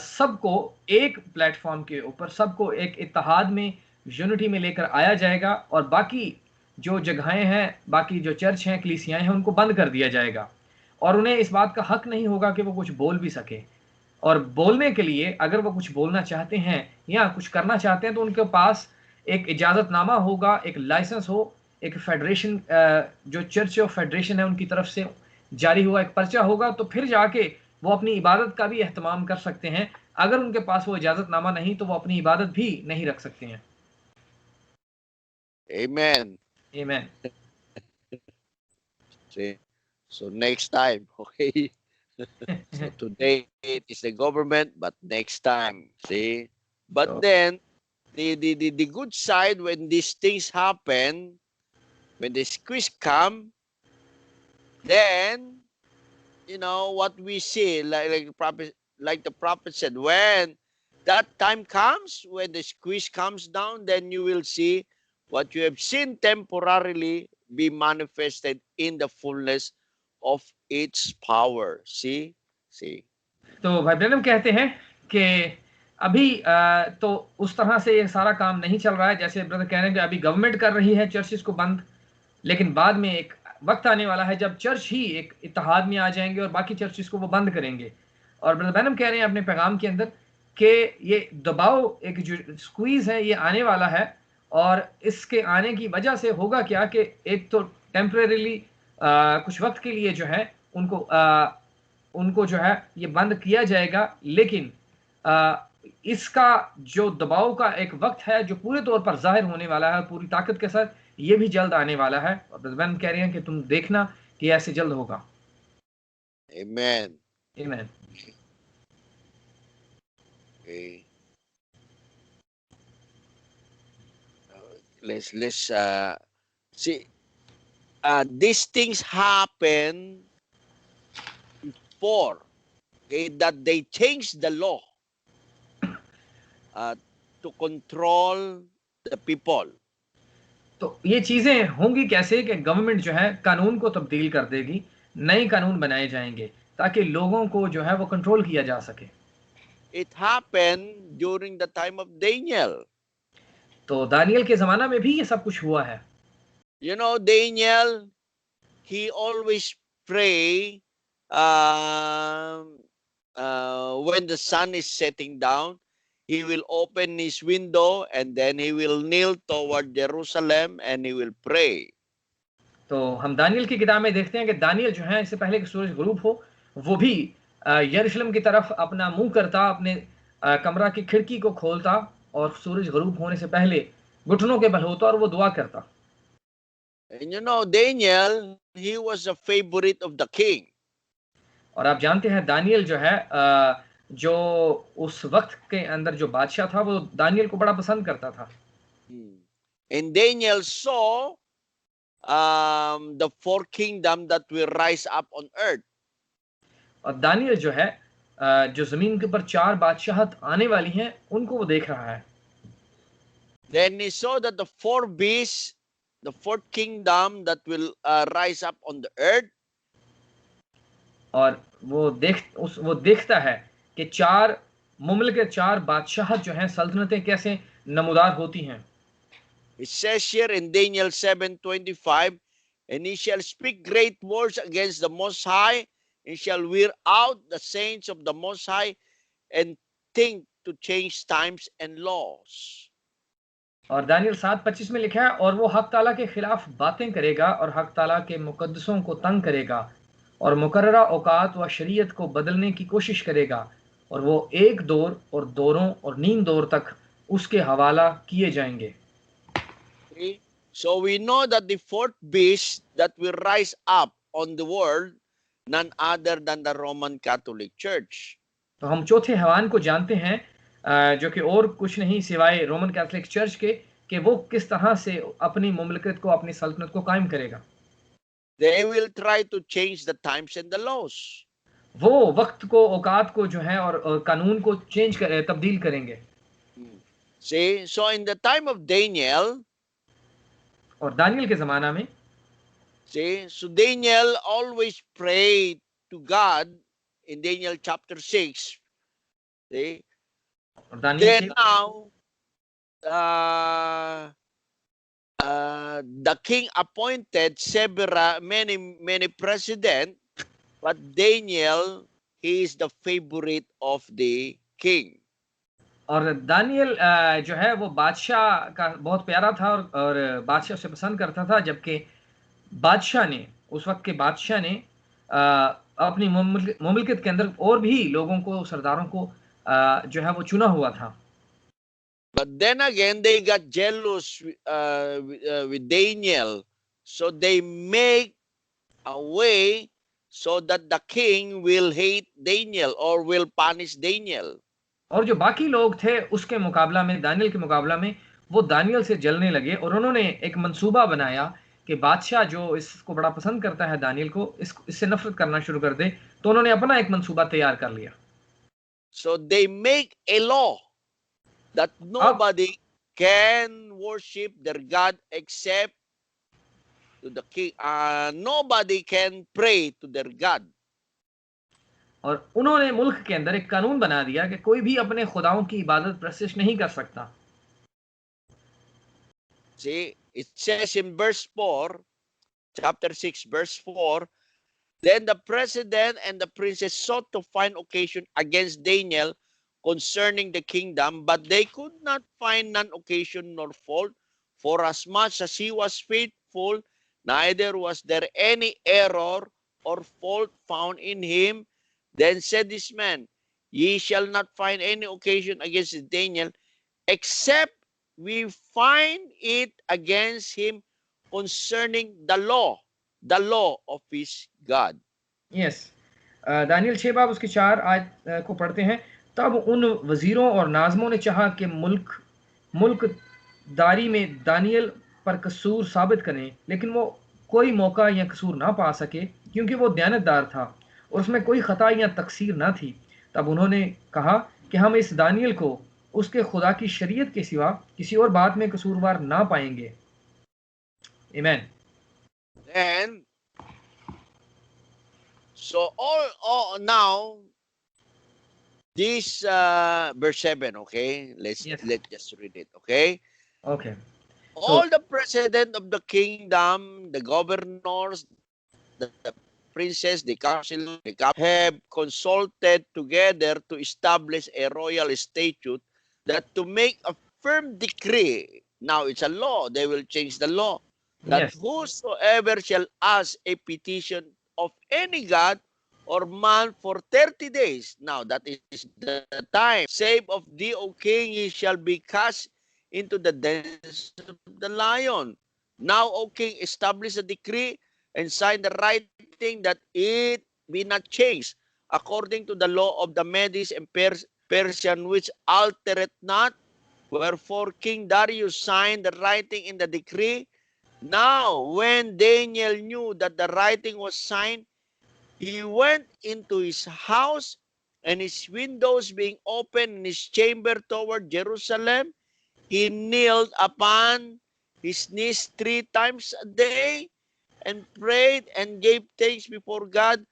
सबको एक प्लेटफॉर्म के ऊपर, सबको एक इत्तेहाद में, यूनिटी में लेकर आया जाएगा और बाकी जो जगहें हैं, बाकी जो चर्च हैं, कलीसियाएँ हैं, उनको बंद कर दिया जाएगा और उन्हें इस बात का हक नहीं होगा कि वो कुछ बोल भी सकें। और बोलने के लिए अगर वो कुछ बोलना चाहते हैं या कुछ करना चाहते हैं, तो उनके पास एक इजाज़तनामा होगा, एक लाइसेंस हो, एक फेडरेशन जो चर्च ऑफ फेडरेशन है उनकी तरफ से जारी हुआ एक पर्चा होगा, तो फिर जाके वो अपनी इबादत का भी एहतमाम कर सकते हैं। अगर उनके पास वो इजाज़तनामा नहीं, तो वो अपनी इबादत भी नहीं रख सकते हैं। Amen. आमीन। See? So next time, okay? So today it is the government, but next time, see? But So- then the good side, when these things happen, when the squeeze come, then what we see, like the prophet said, when that time comes, when the squeeze comes down, then you will see what you have seen temporarily be manifested in the fullness of its power. See? तो भाई Branham कहते हैं कि अभी तो उस तरह से ये सारा काम नहीं चल रहा है जैसे ब्रदर कह रहे हैं कि अभी गवर्नमेंट कर रही है चर्चेस को बंद, लेकिन बाद में एक वक्त आने वाला है जब चर्च ही एक इत्तेहाद में आ जाएंगे और बाकी चर्चेस को वो बंद करेंगे। और ब्रदर ब्रैनम कह रहे हैं अपने पैगाम के अंदर कि ये दबाव, एक जो स्क्वीज है, ये आने वाला है और इसके आने की वजह से होगा क्या कि एक तो टेम्परेरीली कुछ वक्त के लिए जो है उनको जो है ये बंद किया जाएगा, लेकिन इसका जो दबाव का एक वक्त है जो पूरे तौर पर ज़ाहिर होने वाला है पूरी ताकत के साथ, ये भी जल्द आने वाला है। और ब्रदर कह रहे हैं कि तुम देखना कि ऐसे जल्द होगा। Amen. आमीन। Okay. Let's see. These things happen before okay, that they changed the law to control the people. तो ये चीजें होंगी कैसे कि गवर्नमेंट जो है कानून को तब्दील कर देगी, नए कानून बनाए जाएंगे ताकि लोगों को जो है वो कंट्रोल किया जा सके। It happened during the time of Daniel. तो दानियल के ज़माना में भी ये सब कुछ हुआ है। You know, Daniel, he always pray when the sun is setting down. He will open his window and then he will kneel toward Jerusalem and he will pray. तो हम दानियल की किताब में देखते हैं कि दानियल जो है इससे पहले कि सूरज गुरूब हो, वो भी यरूशलेम की तरफ अपना मुंह करता, अपने कमरा की खिड़की को खोलता और सूरज गुरूब होने से पहले घुटनों के बल होता और वो दुआ करता। And you know, Daniel, he was a favorite of the king. और आप जानते हैं दानियल जो है जो उस वक्त के अंदर जो बादशाह था वो दानियल को बड़ा पसंद करता था। And Daniel saw the four kingdom that will rise up on earth. और दानियल जो है जो जमीन के ऊपर चार बादशाहत आने वाली हैं उनको वो देख रहा है। Then he saw that the four beasts, the fourth kingdom that will rise up on the earth. और वो देखता है कि चार मुमलिक चार बादशाहत जो हैं सल्तनतें कैसे नमूदार होती हैं। It says here in Daniel 7:25, and he shall speak great words against the Most High, and shall wear out the saints of the Most High, and think to change times and laws. और Daniel 7:25 में लिखा है, और वो हक ताला के खिलाफ बातें करेगा और हक ताला के मुकद्दसों को तंग करेगा और मुकर्ररा औकात व शरीयत को बदलने की कोशिश करेगा, और वो एक दौर और दौरों और नीम दौर तक उसके हवाला किए जाएंगे। Okay? So we know that the fourth beast that will rise up on the world, none other than the Roman Catholic Church. तो हम चौथे हैवान को जानते हैं जो कि और कुछ नहीं सिवाय रोमन कैथोलिक चर्च के, कि वो किस तरह से अपनी मुमलिकत को, अपनी सल्तनत को कायम करेगा। They will try to change the times and the laws. वो वक्त को, औकात को जो है और कानून को तब्दील करेंगे। See, so in the time of Daniel, और दानियल के जमाना में, see, so Daniel always prayed to God in Daniel chapter 6. See, then now the king appointed many president, but Daniel, he is the favorite of the king. और Daniel जो है वो बादशाह का बहुत प्यारा था और बादशाह उसे पसंद करता था, जबकि बादशाह ने, उस वक्त के बादशाह ने अपनी मुमलिकत के अंदर और भी लोगों को, सरदारों को जो है वो चुना हुआ था। But then again, they got jealous with Daniel, so they make a way so that the king will hate Daniel or will punish Daniel. और जो बाकी लोग थे उसके मुकाबला में, दानियल के मुकाबला में, वो दानियल से जलने लगे और उन्होंने एक मंसूबा बनाया कि बादशाह जो इसको बड़ा पसंद करता है, दानियल को, इससे नफरत करना शुरू कर दे। तो उन्होंने अपना एक मंसूबा तैयार कर लिया। So they make a law that nobody can worship their God except to the king. Nobody can pray to their God. और उन्होंने मुल्क के अंदर एक कानून बना दिया कि कोई भी अपने खुदाओं की इबादत प्रस्तिश नहीं कर सकता। See, it says in verse 4, chapter 6, verse 4, then the president and the princes sought to find occasion against Daniel concerning the kingdom, but they could not find none occasion nor fault, for as much as he was faithful, neither was there any error or fault found in him. Then said this man, ye shall not find any occasion against Daniel, except we find it against him concerning the law of his God. Yes. Daniel 6 बाब उसके 4 आयत को पढ़ते हैं। तब उन वजीरों और नाज़मों ने चाहा कि मुल्क दारी में दानियल पर कसूर साबित करें, लेकिन वो कोई मौका या कसूर ना पा सके, क्योंकि वो दयानतदार था और उसमें कोई खता या तकसीर ना थी। तब उन्होंने कहा कि हम इस दानियल को उसके खुदा की शरीयत के सिवा किसी और बात में कसूरवार ना पाएंगे। आमीन। And so all now this verse 7, okay? Yes. Let's just read it, okay? Okay. So All the president of the kingdom, the governors, the princes, the counselors, the have consulted together to establish a royal statute that to make a firm decree. Now it's a law. They will change the law. That yes. whosoever shall ask a petition of any god or man for 30 days. Now that is the time. Save of thee, O king, he shall be cast into the dens of the lion. Now, O king, establish a decree and sign the writing that it be not changed according to the law of the Medes and Persian, which altereth not. Wherefore King Darius signed the writing in the decree. Now, when Daniel knew that the writing was signed, he went into his house, and his windows being open in his chamber toward Jerusalem, he kneeled upon his knees 3 times a day and prayed and gave thanks before God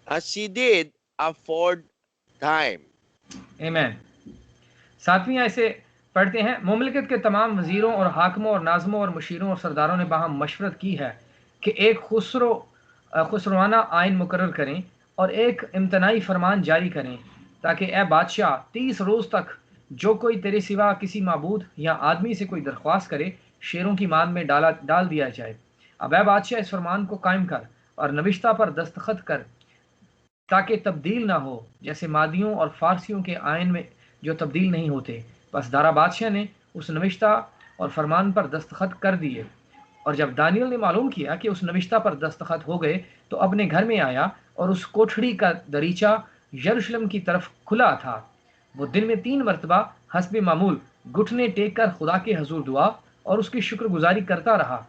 as he did aforetime. Amen. सातवीं आयत से पढ़ते हैं, मुमलिकत के तमाम वजीरों और हाकिमों और नाज़मों और मुशीरों और सरदारों ने बाहम मशवरत की है कि एक खुसरवाना आइन मुकर्रर करें और एक इम्तनाई फरमान जारी करें, ताकि ए बादशाह 30 रोज़ तक जो कोई तेरे सिवा किसी माबूद या आदमी से कोई दरख्वास्त करे, शेरों की मान में डाल दिया जाए। अब ए बादशाह, इस फरमान को कायम कर और नविश्ता पर दस्तखत कर, ताकि तब्दील ना हो, जैसे मादियों और फारसियों के आयन में जो तब्दील नहीं होते। बस दारा बादशाह ने उस नविश्ता और फरमान पर दस्तखत कर दिए। और जब दानियल ने मालूम किया कि उस नविश्ता पर दस्तखत हो गए, तो अपने घर में आया और उस कोठड़ी का दरीचा यरूशलेम की तरफ खुला था। वो दिन में 3 मरतबा हस्बे मामूल घुटने टेक कर खुदा के हजूर दुआ और उसकी शुक्रगुजारी करता रहा।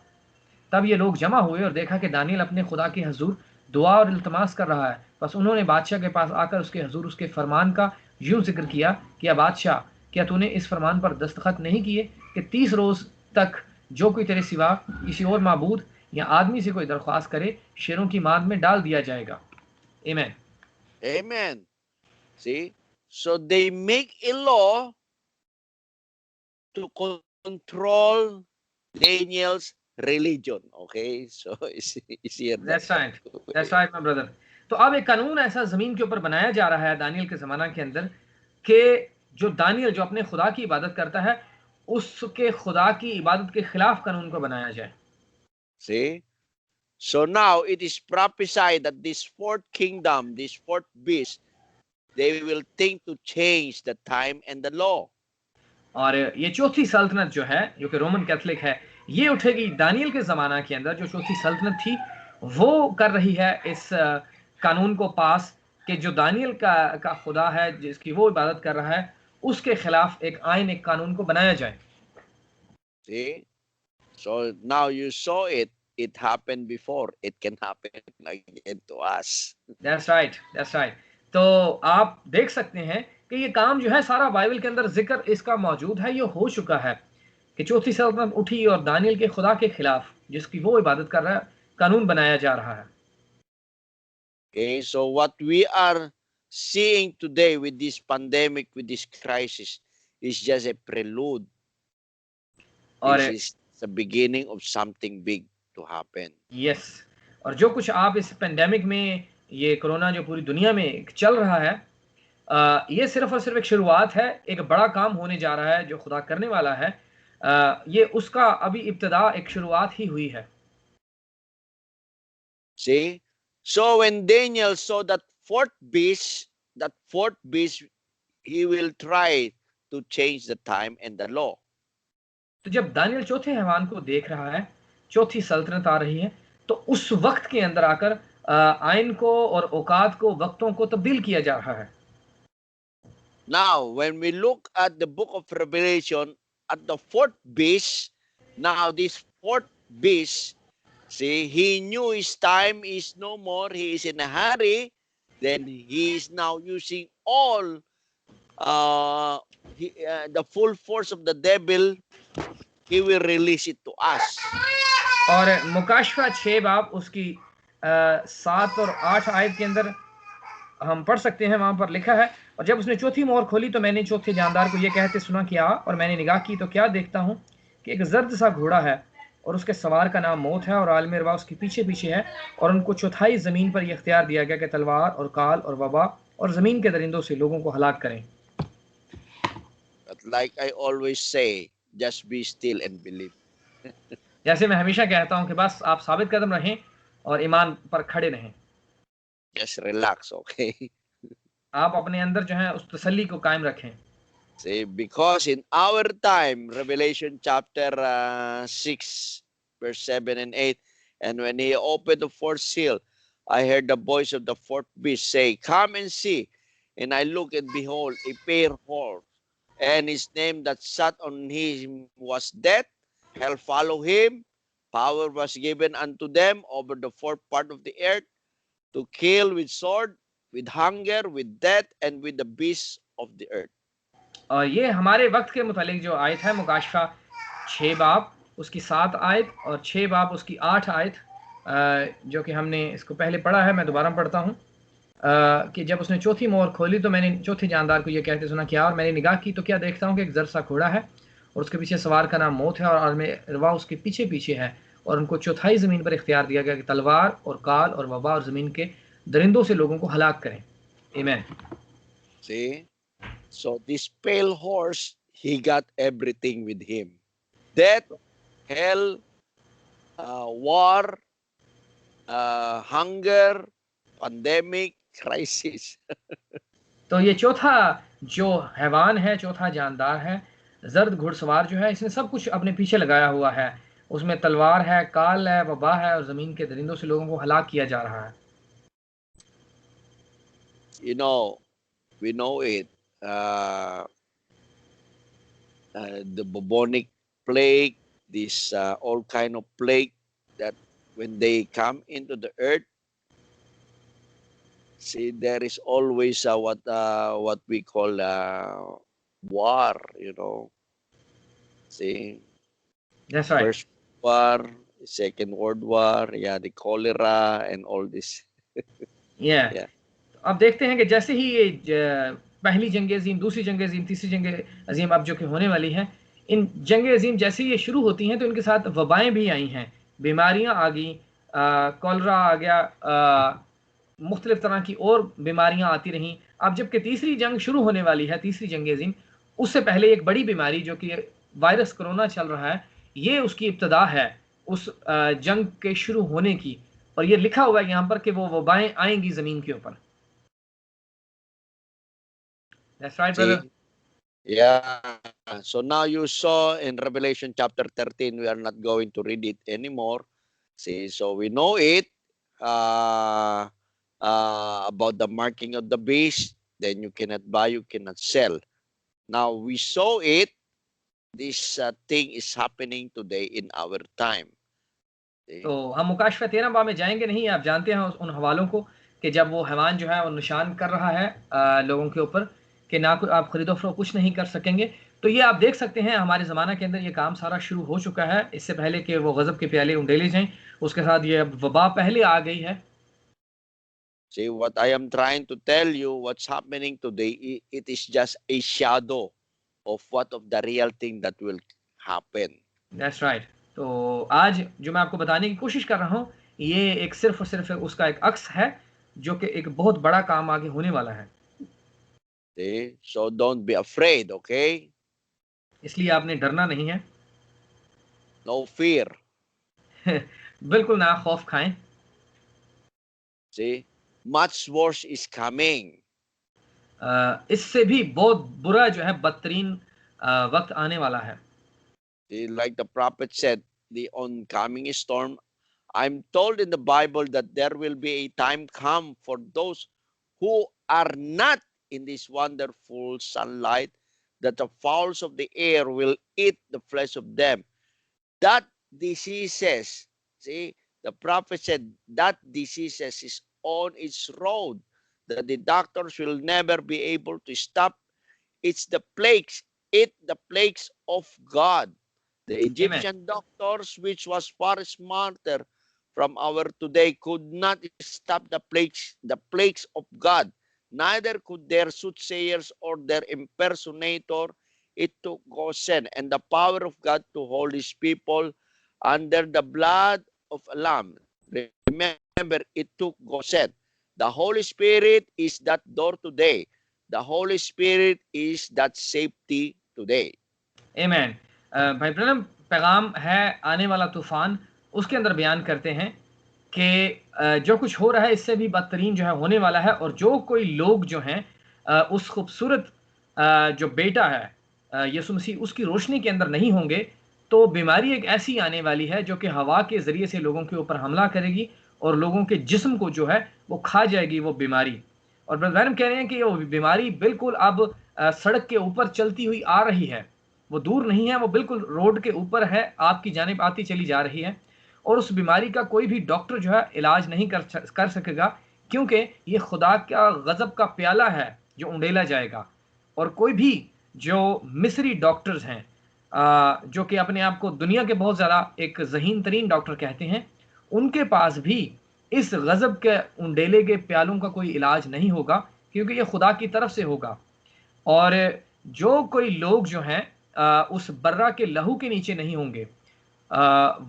तब ये लोग जमा हुए और देखा कि दानियल अपने खुदा के हजूर दुआ और इल्तमास कर रहा है। बस उन्होंने बादशाह के पास आकर उसके हजूर उसके फरमान का यूं जिक्र किया कि या बादशाह, क्या तूने इस फरमान पर दस्तखत नहीं किए कि 30 रोज तक जो कोई तेरे सिवा किसी और माबूद या आदमी से कोई दरख्वास्त करे, शेरों की माद में डाल दिया जाएगा। आमीन। Amen. See? So they make a law to control Daniel's religion. Okay? So is here that. That's right. That's right, my brother. तो अब एक कानून ऐसा जमीन के ऊपर बनाया जा रहा है दानियल के जमाना के अंदर कि जो दानियल जो अपने खुदा की इबादत करता है, उसके खुदा की इबादत के खिलाफ कानून को बनाया जाए। See? So now it is prophesied that this fourth kingdom, this fourth beast, they will think to change the time and the law. और ये चौथी सल्तनत जो है, जो कि रोमन कैथोलिक है, ये उठेगी दानियल के ज़माना के अंदर। जो चौथी सल्तनत थी वो कर रही है इस कानून को पास कि जो दानियल का खुदा है, जिसकी वो इबादत कर रहा है, उसके खिलाफ एक आइन, एक कानून को बनाया जाए। See? So now you saw it. It happened before. It can happen again to us. That's right, that's right. तो आप देख सकते हैं कि ये काम जो है सारा बाइबल के अंदर जिक्र इसका मौजूद है, ये हो चुका है कि चौथी सल्तनत उठी और दानियल के खुदा के खिलाफ, जिसकी वो इबादत कर रहा है, कानून बनाया जा रहा है। Okay, so what we are seeing today with this pandemic, with this crisis, is just a prelude. और This is the beginning of something big to happen. Yes, और जो कुछ आप इस पेंडेमिक में, ये कोरोना जो पूरी दुनिया में चल रहा है, ये सिर्फ और सिर्फ एक शुरुआत है। एक बड़ा काम होने जा रहा है जो खुदा करने वाला है। ये उसका अभी इब्तिदा, एक शुरुआत ही हुई है। See? So when Daniel saw that fourth beast, he will try to change the time and the law. तो जब दानियल चौथे हैवान को देख रहा है, चौथी सल्तनत आ रही है, तो उस वक्त के अंदर आकर आइन को और औकात को, वक्तों को तब्दील किया जा रहा है। Now, when we look at the book of Revelation, at the fourth beast, now this fourth beast, see, he knew his time is no more. He is in a hurry then he is now using all the full force of the devil. He will release it to us. और मुकाशफा 6 बाब उसकी 7 और 8 आयत के अंदर हम पढ़ सकते हैं, वहां पर लिखा है, और जब उसने चौथी मोहर खोली तो मैंने चौथे जानदार को यह कहते सुना कि आ, और मैंने निगाह की तो क्या देखता हूं कि एक जर्द सा घोड़ा है और उसके सवार का नाम मौत है और आलम रवा उसके पीछे पीछे है, और उनको चौथाई जमीन पर यह इख्तियार दिया गया कि तलवार और काल और वबा और जमीन के दरिंदों से लोगों को हलाक करें. But like I always say, just be still and believe. जैसे मैं हमेशा कहता हूं कि बस आप साबित कदम रहें और ईमान पर खड़े रहें. Just relax, okay? आप अपने अंदर जो है उस तसल्ली को कायम रखें. See, because in our time, Revelation chapter 6, verse 7 and 8, and when he opened the fourth seal, I heard the voice of the fourth beast say, "Come and see." And I looked, and behold, a pale horse, and his name that sat on him was Death. Hell followed him. Power was given unto them over the fourth part of the earth to kill with sword, with hunger, with death, and with the beasts of the earth. और ये हमारे वक्त के मुतालिक जो आयत है मुकाशफा 6 बाब उसकी 7 आयत और 6 बाब उसकी 8 आयत, जो कि हमने इसको पहले पढ़ा है, मैं दोबारा पढ़ता हूँ कि जब उसने चौथी मोहर खोली तो मैंने चौथे जानदार को ये कहते सुना क्या, और मैंने निगाह की तो क्या देखता हूँ कि एक जरसा घोड़ा है और उसके पीछे सवार का नाम मौत है और आलम रवा उसके पीछे पीछे है, और उनको चौथाई ज़मीन पर इख्तियार दिया गया कि तलवार और काल और वबा और ज़मीन के दरिंदों से लोगों को हलाक करें. आमीन. See? So this pale horse, he got everything with him. Death, hell, war, hunger, pandemic, crisis. तो ये चौथा जो हैवान है, चौथा जानदार है, जर्द घुड़सवार जो है, इसने सब कुछ अपने पीछे लगाया हुआ है. उसमें तलवार है, काल है, वबा है और जमीन के दरिंदों से लोगों को हलाक किया जा रहा है. You know, we know it. The bubonic plague, this all kind of plague that when they come into the earth, see, there is always what we call war, you know. See, That's right. First War, Second World War, yeah, the cholera and all this. Yeah. Yeah. अब देखते हैं कि जैसे ही ये पहली जंग अजीम, दूसरी जंग अजीम, तीसरी जंग अजीम अब जो कि होने वाली है, इन जंग अजीम जैसे ही ये शुरू होती हैं तो इनके साथ वबाएं भी आई हैं, बीमारियां आ गई, कॉलरा आ गया, मुख्तलिफ तरह की और बीमारियां आती रहीं. अब जबकि तीसरी जंग शुरू होने वाली है, तीसरी जंग अजीम, उससे पहले एक बड़ी बीमारी जो कि वायरस कोरोना चल रहा है, ये उसकी इब्तदा है उस जंग के शुरू होने की, और ये लिखा हुआ है यहाँ पर कि वो वबाएं आएंगी ज़मीन के ऊपर. That's right, brother. See? Yeah. So now you saw in Revelation chapter 13, we are not going to read it anymore. See, so we know it about the marking of the beast. Then you cannot buy, you cannot sell. Now we saw it. This thing is happening today in our time. See? तो हम मुकाशफा 13 बाब में जाएंगे नहीं, आप जानते हैं उन हवालों को कि जब वो हैवान जो है वो निशान कर रहा है लोगों के ऊपर कि ना कोई आप खरीदो फरोख्त कुछ नहीं कर सकेंगे. तो ये आप देख सकते हैं हमारे ज़माना के अंदर ये काम सारा शुरू हो चुका है, इससे पहले कि वो गज़ब के प्याले उंडेले जाएं, उसके साथ ये वबा पहले आ गई है. See, what I am trying to tell you, what's happening today, it is just a shadow of what of the real thing that will happen. That's right. तो आज जो मैं आपको बताने की कोशिश कर रहा हूँ, ये एक सिर्फ और सिर्फ उसका एक अक्स है जो कि एक बहुत बड़ा काम आगे होने वाला है. See? So don't be afraid, okay? इसलिए आपने डरना नहीं है. No fear. बिल्कुल ना खौफ खाएं. See? Much worse is coming. इससे भी बहुत बुरा जो है बदतरीन वक्त आने वाला है. See, like the prophet said, the oncoming storm. I'm told in the Bible that there will be a time come for those who are not in this wonderful sunlight, that the fowls of the air will eat the flesh of them. That diseases, see, the prophet said that diseases is on its road. that the doctors will never be able to stop. It's the plagues. The plagues of God. The Amen. Egyptian doctors, which was far smarter from our today, could not stop the plagues of God. Neither could their soothsayers or their impersonator. It took Goshen and the power of God to hold his people under the blood of a lamb. Remember, it took Goshen. The Holy Spirit is that door today. The Holy Spirit is that safety today. Amen. भाई ब्रनम पैगाम है आने वाला तूफान, उसके अंदर बयान करते हैं कि जो कुछ हो रहा है इससे भी बदतरीन जो है होने वाला है, और जो कोई लोग जो हैं उस खूबसूरत जो बेटा है यीशु मसीह उसकी रोशनी के अंदर नहीं होंगे, तो बीमारी एक ऐसी आने वाली है जो कि हवा के ज़रिए से लोगों के ऊपर हमला करेगी और लोगों के जिस्म को जो है वो खा जाएगी वो बीमारी। और ब्रदर कह रहे हैं कि वो बीमारी बिल्कुल अब सड़क के ऊपर चलती हुई आ रही है, वो दूर नहीं है, वो बिल्कुल रोड के ऊपर है, आपकी जानिब आती चली जा रही है, और उस बीमारी का कोई भी डॉक्टर जो है इलाज नहीं कर सकेगा, क्योंकि ये खुदा का गजब का प्याला है जो उंडेला जाएगा। और कोई भी जो मिस्री डॉक्टर्स हैं जो कि अपने आप को दुनिया के बहुत ज़्यादा एक ज़हीन तरीन डॉक्टर कहते हैं, उनके पास भी इस गजब के उंडेले के प्यालों का कोई इलाज नहीं होगा, क्योंकि ये खुदा की तरफ से होगा। और जो कोई लोग जो हैं उस बर्रा के लहू के नीचे नहीं होंगे,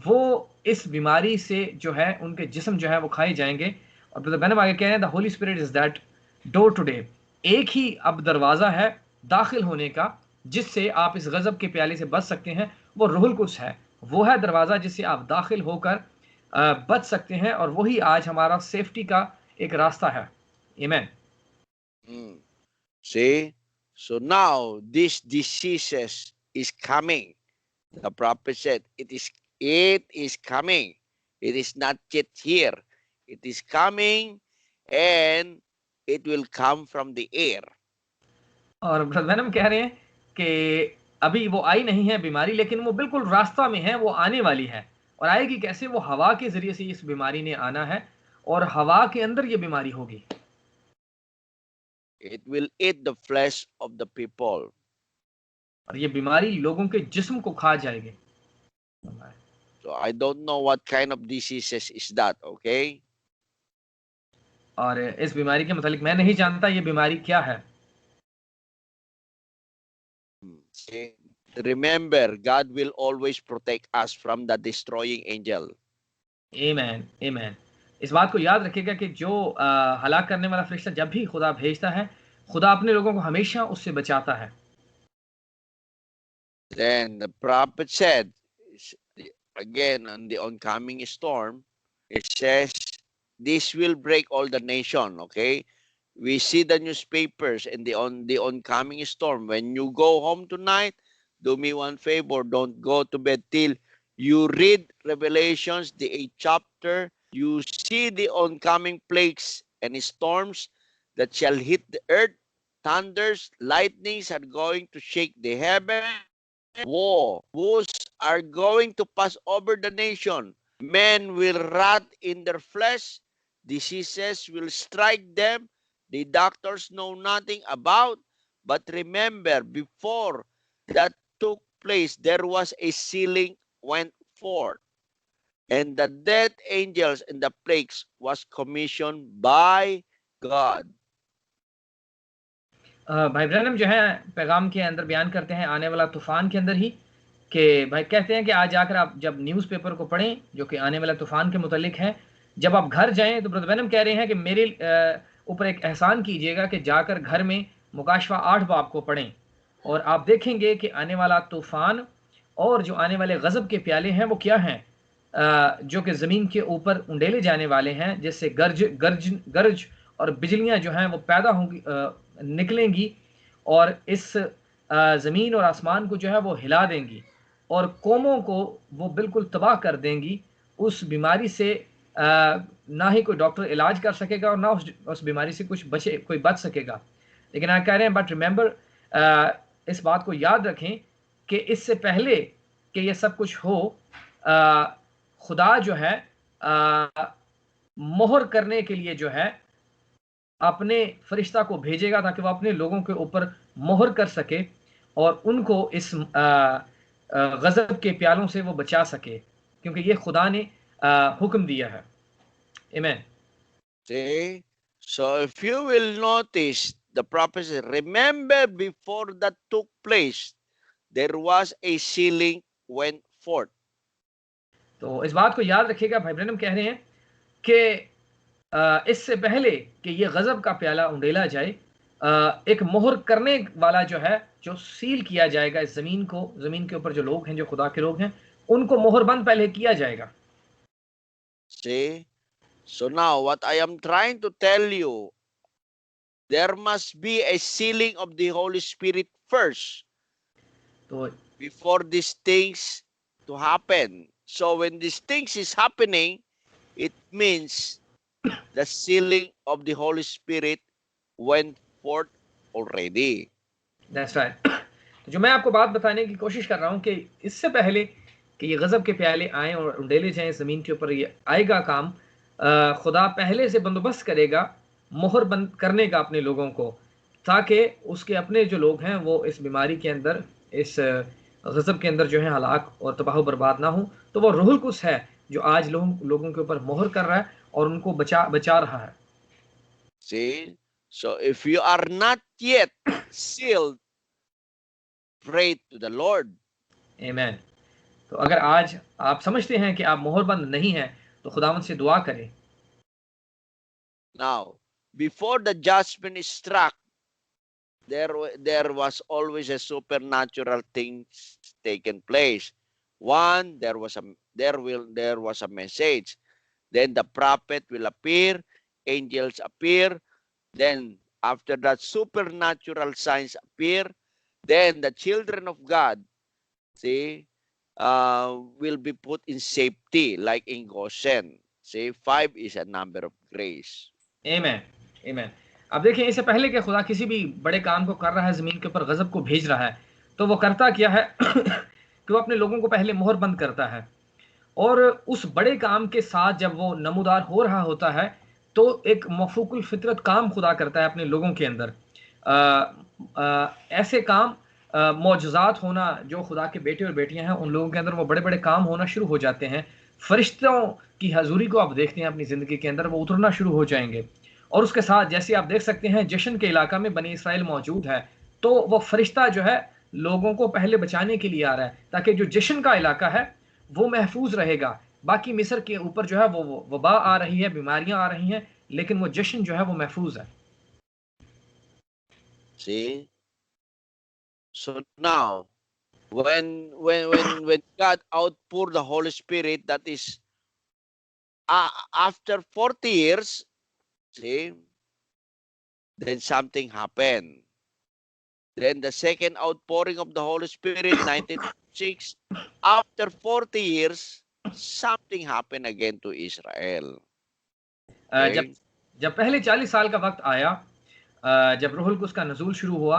वो इस बीमारी से जो है उनके जिस्म जो है वो खाए जाएंगे। और ब्रदर बैनम आगे कह रहे हैं, the Holi spirit is that door today. एक ही अब दरवाज़ा है दाखिल होने का जिससे आप इस गजब के प्याले से बच सकते हैं, वो रूहुल कुद्स है, वो है दरवाज़ा जिससे आप दाखिल होकर बच सकते हैं, और वही आज हमारा सेफ्टी का एक रास्ता है। आमीन। See, so now this diseases is coming. The prophet said, it is coming. It is not yet here. It is coming, and it will come from the air. और ब्रदर बैनम कह रहे हैं कि अभी वो आई नहीं है बीमारी, लेकिन वो बिल्कुल रास्ता में है, वो आने वाली है। और आएगी कैसे? वो हवा के जरिए से इस बीमारी ने आना है, और हवा के अंदर ये बीमारी होगी। It will eat the flesh of the people. और ये बीमारी लोगों के जिस्म को खा जाएगी। So I don't know what kind of diseases is that, okay? और इस बीमारी के मुतालिक मैं नहीं जानता ये बीमारी क्या है। See, remember, God will always protect us from the destroying angel. आमीन, आमीन। इस बात को याद रखिएगा कि जो हलाक करने वाला फरिश्ता जब भी खुदा भेजता है, खुदा अपने लोगों को हमेशा उससे बचाता है। Then the prophet said, again on the oncoming storm, it says, this will break all the nation, okay? We see the newspapers and on the oncoming storm. When you go home tonight, do me one favor, don't go to bed till you read Revelations, the 8th chapter. You see the oncoming plagues and storms that shall hit the earth. Thunders, lightnings are going to shake the heaven. Wars are going to pass over the nation. Men will rot in their flesh. Diseases will strike them. The doctors know nothing about. But remember, before that took place, there was a sealing went forth. And the death angels and the plagues was commissioned by God. भाई Branham जो है पैगाम के अंदर बयान करते हैं आने वाला तूफान के अंदर ही, कि भाई कहते हैं कि आज जाकर आप जब न्यूज़पेपर को पढ़ें जो कि आने वाला तूफान के मुतालिक है, जब आप घर जाएं तो ब्रदर बैनम कह रहे हैं कि मेरे ऊपर एक एहसान कीजिएगा कि जाकर घर में मुकाशवा 8 बाब को पढ़ें, और आप देखेंगे कि आने वाला तूफान और जो आने वाले गज़ब के प्याले हैं वो क्या हैं, जो कि ज़मीन के ऊपर उंडेले जाने वाले हैं, जिससे गरज और बिजलियाँ जो हैं वो पैदा होंगी, निकलेंगी, और इस ज़मीन और आसमान को जो है वो हिला देंगी, और कौमों को वो बिल्कुल तबाह कर देंगी। उस बीमारी से ना ही कोई डॉक्टर इलाज कर सकेगा और ना उस बीमारी से कोई बच सकेगा। लेकिन आप कह रहे हैं बट रिमेंबर, इस बात को याद रखें कि इससे पहले कि ये सब कुछ हो, खुदा जो है मोहर करने के लिए जो है अपने फरिश्ता को भेजेगा ताकि वो अपने लोगों के ऊपर मोहर कर सके और उनको इस गज़ब के प्यालों से वो बचा सके, क्योंकि ये खुदा ने हुक्म दिया है। आमीन। See? So if you will notice the prophecy, remember before that took place, there was a sealing went forth. तो इस बात को याद रखिएगा, भाई ब्रैनम कह रहे हैं कि इससे पहले कि ये गज़ब का प्याला उंडेला जाए, एक मोहर करने वाला जो है, जो सील किया जाएगा इस ज़मीन को, ज़मीन के ऊपर जो लोग हैं, जो खुदा के लोग हैं, उनको मोहरबंद पहले किया जाएगा। See? So now what I am trying to tell you, there must be a sealing of the Holy Spirit first तो before these things to happen. So when these things is happening, it means the sealing of the Holy Spirit went forth already. That's right. तो जो मैं आपको बात बताने की कोशिश कर रहा हूँ कि इससे पहले कि ये गज़ब के प्याले आएँ और उंडेले जाएँ ज़मीन के ऊपर, ये आएगा काम, खुदा पहले से बंदोबस्त करेगा, मोहर बंद करने का अपने लोगों को, ताकि उसके अपने जो लोग हैं वो इस बीमारी के अंदर, इस गज़ब के अंदर जो है हलाक और तबाह बर्बाद ना हो। तो वो रूहुल कुद्स है जो आज लोगों के ऊपर मोहर कर रहा है और उनको बचा रहा है। See? So if you are not yet sealed, pray to the Lord. आमीन। तो अगर आज आप समझते हैं कि आप मोहरबंद नहीं हैं, तो खुदावंद से दुआ करें। Now, before the judgment is struck, there was always a supernatural things taken place. One, there was a message. Then the prophet will appear, angels appear. Then after that, supernatural signs appear. Then the children of God, see, will be put in safety, like in Goshen. See, 5 is a number of grace. आमीन, आमीन। अब देखिए, इससे पहले कि खुदा किसी भी बड़े काम को कर रहा है, ज़मीन के ऊपर गज़ब को भेज रहा है, तो वो करता क्या है कि वो अपने लोगों को पहले मोहरबंद करता है और उस बड़े काम के साथ जब वो नमूदार हो रहा होता है, तो एक मफ़ूकुल फ़ितरत काम खुदा करता है अपने लोगों के अंदर। ऐसे काम, मौजज़ात होना, जो खुदा के बेटे और बेटियाँ हैं, उन लोगों के अंदर वो बड़े-बड़े काम होना शुरू हो जाते हैं। फ़रिश्तों की हज़ूरी को आप देखते हैं अपनी ज़िंदगी के अंदर, वो उतरना शुरू हो जाएँगे और उसके साथ जैसे आप देख सकते हैं, जश्न के इलाका में बनी इसराइल मौजूद है, तो वो फ़रिश्ता जो है, लोगों को पहले बचाने के लिए आ रहा है, ताकि जो जश्न का इलाका है, वो महफूज़ रहेगा। बाकी मिस्र के ऊपर जो है वो वबा आ रही है, बीमारियाँ आ रही हैं, लेकिन वो जश्न जो है वो महफूज़ है। See? So now, when God outpour the Holy Spirit, that is after 40 years, see, then something happened. Then the second outpouring of the Holy Spirit, 1906, after 40 years, something happened again to Israel. जब Okay? जब पहले 40 साल का वक़्त आया, जब रूहुल Quds का नज़ूल शुरू हुआ,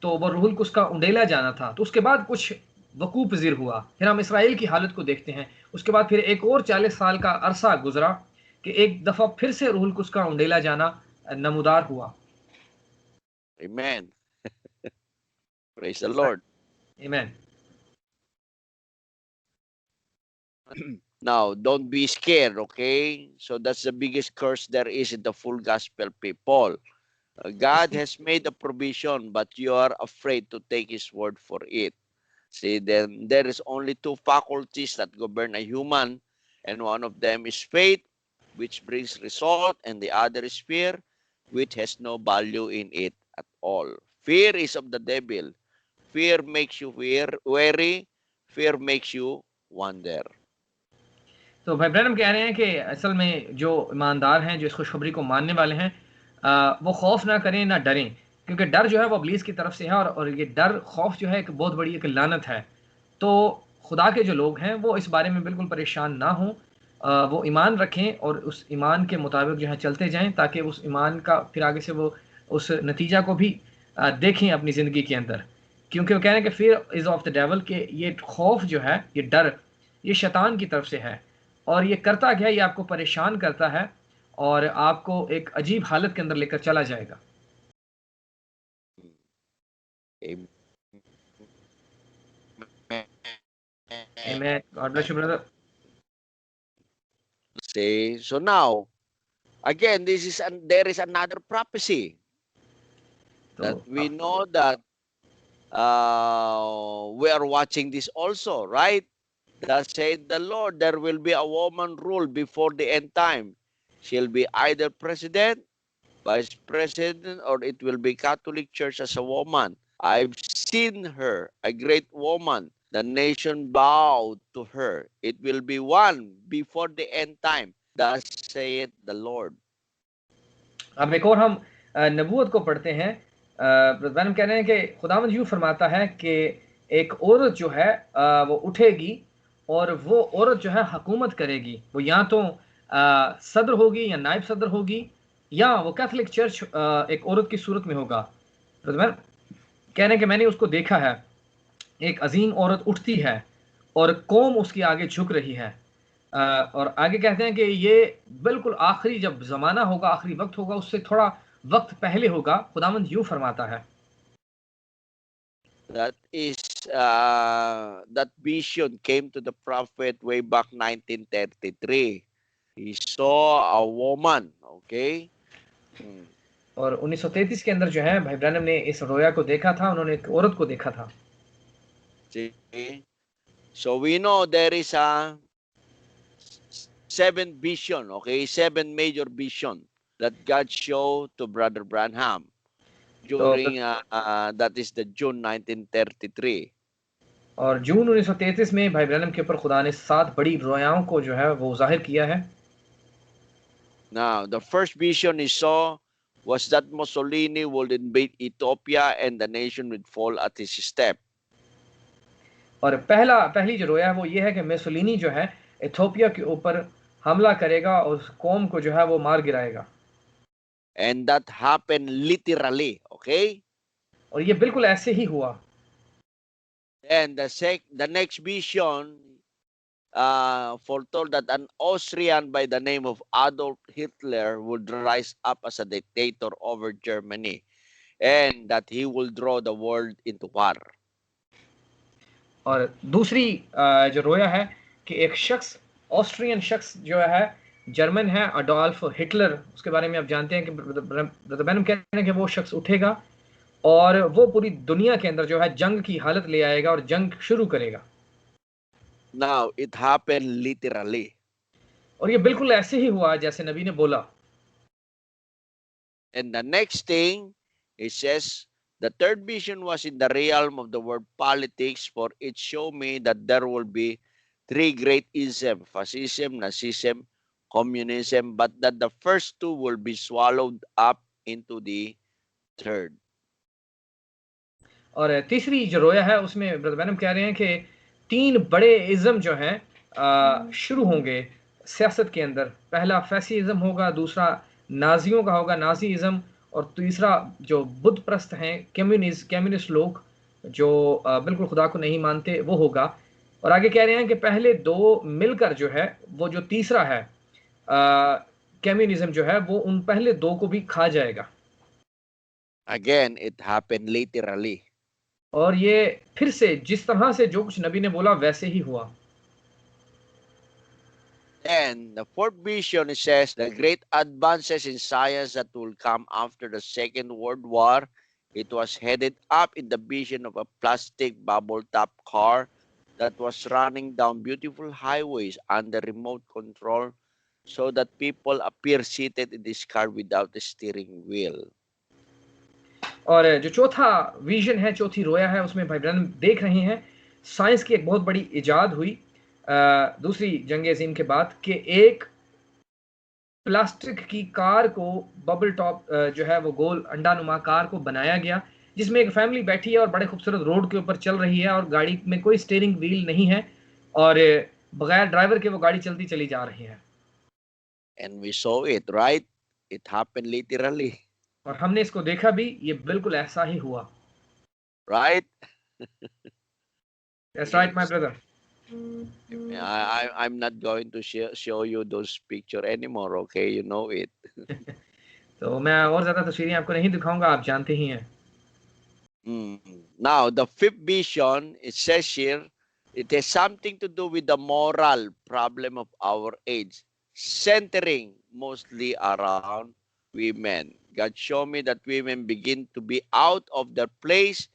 तो वो रूहुल कुद्स का उंडेला जाना था, तो उसके बाद कुछ वक़ूफ़ पज़ीर हुआ। फिर हम इसराइल की हालत को देखते हैं। उसके बाद फिर एक और 40 साल का अरसा गुज़रा कि एक दफ़ा फिर से रूहुल कुद्स का उंडेला जाना नमूदार हुआ। Amen. Praise the Lord. आमीन। Now, don't be scared, okay? So that's the biggest curse there is in the full gospel people. God has made a provision, but you are afraid to take His word for it. See, then there is only two faculties that govern a human, and one of them is faith, which brings result, and the other is fear, which has no value in it at all. Fear is of the devil. Fear makes you wary. Fear makes you wonder. तो भाई Branham कह रहे हैं कि असल में जो ईमानदार हैं, जो इस खुशखबरी को मानने वाले हैं, वो खौफ ना करें, ना डरें, क्योंकि डर जो है वो इब्लीस की तरफ से है और ये डर, खौफ जो है एक बहुत बड़ी एक लानत है। तो खुदा के जो लोग हैं वो इस बारे में बिल्कुल परेशान ना हों, वो ईमान रखें और उस ईमान के मुताबिक जो है चलते जाएँ, ताकि उस ईमान का फिर आगे से वो उस नतीजा को भी देखें अपनी ज़िंदगी के अंदर। क्योंकि वो कह रहे हैं कि fear is of the devil, कि ये खौफ जो है, ये डर, ये शैतान की तरफ से है और ये करता क्या है, ये आपको परेशान करता है और आपको एक अजीब हालत के अंदर लेकर चला जाएगा। Amen. Amen. God bless you, brother. See, so now, again, there is another prophecy that तो we know that we are watching this also, right? Thus said the Lord, there will be a woman rule before the end time. She'll be either president, vice president, or it will be Catholic Church as a woman. I've seen her, a great woman. The nation bowed to her. It will be one before the end time. Thus saith the Lord. अब एक और हम नबूवत को पढ़ते हैं। Brother कह रहे हैं कि खुदावंद यूँ फरमाता है कि एक औरत जो है वो उठेगी और वो औरत जो है हुकूमत करेगी। वो या तो सदर होगी या नायब सदर होगी या वो कैथोलिक चर्च एक औरत की सूरत में होगा। ब्रदर कह रहे हैं कि मैंने उसको देखा है, एक अजीम औरत उठती है और कौम उसके आगे झुक रही है। और आगे कहते हैं कि ये बिल्कुल आखिरी जब ज़माना होगा, आखिरी वक़्त होगा, उससे थोड़ा वक़्त पहले होगा। खुदावंद यूँ फरमाता है। That is, that vision came to the prophet way back 1933. He saw a woman, okay? और 1933 के अंदर जो है भाई ब्रैनम ने इस रोया को देखा था, उन्होंने एक औरत को देखा था। See? So we know there is a 7 vision, okay? 7 major vision that God showed to Brother Branham तो during, that is the June 1933. और जून 1933 में भाई ब्रैनम के ऊपर खुदा ने 7 बड़ी रोयाओं को जो है वो ज़ाहिर किया है। Now, the first vision he saw was that Mussolini would invade Ethiopia and the nation would fall at his step. और पहली जो रोया है वो ये है कि मुसोलिनी जो है इथियोपिया के ऊपर हमला करेगा और उस कौम को जो है वो मार गिराएगा। And that happened literally, okay? और ये बिल्कुल ऐसे ही हुआ। And the next vision foretold that an Austrian by the name of Adolf Hitler would rise up as a dictator over Germany and that he will draw the world into war. और दूसरी जो रोया है कि एक शख्स, Austrian शख्स जो है, जर्मन है, अडोल्फ हिटलर, उसके बारे में आप जानते हैं कि ब्रदर बैनम कह रहे हैं कि वो शख्स उठेगा और वो पूरी दुनिया के अंदर जो है जंग की हालत ले आएगा और जंग शुरू करेगा। Now, it happened literally. और ये बिल्कुल ऐसे ही हुआ जैसे नबी ने बोला। And the next thing, it says, the third vision was in the realm of the world politics, for it showed me that there will be 3 great isms, fascism, Nazism, communism, but that the first 2 will be swallowed up into the third. और तीसरी जो रोया है उसमें brother बैनम कह रहे हैं कि 3 बड़े इज़्म जो हैं शुरू होंगे सियासत के अंदर। पहला फैसिज़्म होगा, दूसरा नाज़ियों का होगा, नाज़ीइज़्म, और तीसरा जो बुत परस्त हैं, कम्युनिस्ट लोग जो बिल्कुल खुदा को नहीं मानते, वो होगा। और आगे कह रहे हैं कि पहले 2 मिलकर जो है वो जो तीसरा है कम्युनिज़्म जो है वो उन पहले 2 को भी खा जाएगा। Again, it happened literally. और ये फिर से जिस तरह से जो कुछ नबी ने बोला वैसे ही हुआ। And the fourth vision, it says, the great advances in science that will come after the Second World War. It was headed up in the vision of a plastic bubble top car that was running down beautiful highways under remote control so that people appear seated in this car without a steering wheel. और जो चौथा vision है, चौथी रोया है, उसमें भाई Branham देख रहे हैं साइंस की एक बहुत बड़ी इजाद हुई दूसरी जंग अज़ीम के बाद कि एक प्लास्टिक की कार को बबल टॉप जो है वो गोल अंडानुमा कार को बनाया गया जिसमें एक फैमिली बैठी है और बड़े खूबसूरत रोड के ऊपर चल रही है और गाड़ी में कोई स्टीयरिंग व्हील नहीं है और बगैर ड्राइवर के वो गाड़ी चलती चली जा रही है। And we saw it, right? It happened literally, और हमने इसको देखा भी, ये बिल्कुल ऐसा ही हुआ। right? That's right, my Yes. brother. I'm not going to show you those picture anymore. Okay, you know it. तो मैं और ज़्यादा तस्वीरें आपको नहीं दिखाऊँगा, आप जानते ही हैं। Now, the fifth vision, it says here, it has something to do with the moral problem of our age, centering mostly around women. God showed me that women begin to be out of their place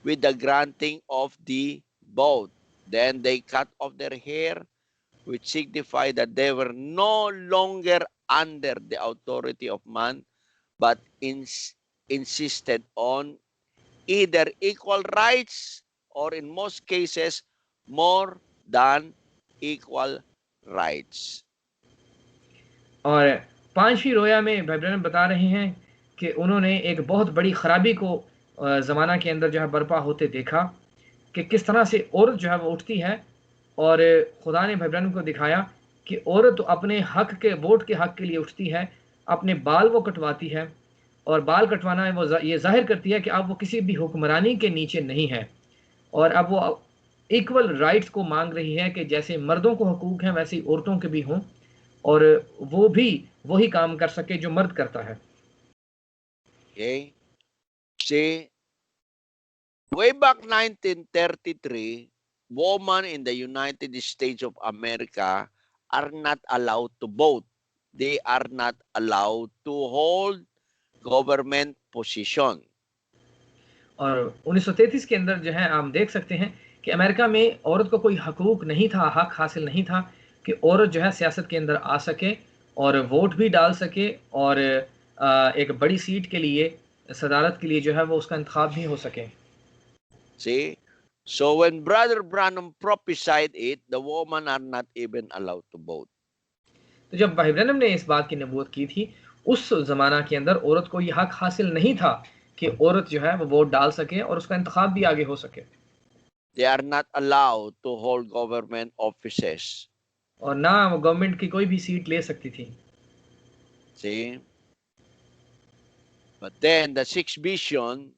with the granting of the vote. Then they cut off their hair, which signified that they were no longer under the authority of man, but insisted on either equal rights or in most cases more than equal rights. और 5वीं रोया में भाई Branham बता रहे हैं कि उन्होंने एक बहुत बड़ी खराबी को ज़माना के अंदर जो है बर्पा होते देखा कि किस तरह से औरत जो है वो उठती है और खुदा ने भाई ब्रैनम को दिखाया कि औरत तो अपने हक के वोट के हक के लिए उठती है, अपने बाल वो कटवाती है और बाल कटवाना है वो ये ज़ाहिर करती है कि अब वो किसी भी हुक्मरानी के नीचे नहीं है और अब वो इक्वल राइट्स को मांग रही है कि जैसे मर्दों को हकूक हैं वैसे ही औरतों के भी हों और वो भी वही काम कर सके जो मर्द करता है। Okay? See, way back 1933, women in the United States of America are not allowed to vote. They are not allowed to hold government position. और 1933 के अंदर जो है आप देख सकते हैं कि अमेरिका में औरत को कोई हकूक नहीं था, हक हासिल नहीं था कि औरत जो है सियासत के अंदर आ सके और वोट भी डाल सके और एक बड़ी सीट के लिए सदारत के लिए जो है वो उसका इंतखाब भी हो सके। See? So when Brother Branham prophesied it, the women are not even allowed to vote. तो जब भाई ब्रैनम ने इस बात की नबूवत की थी, उस ज़माना के अंदर औरत को ये हक हासिल नहीं था कि औरत जो है वो वोट डाल सके और उसका इंतखाब भी आगे हो सके। They are not allowed to hold government offices. और ना वो गवर्नमेंट की कोई भी सीट ले सकती थी। See? But then the sixth vision,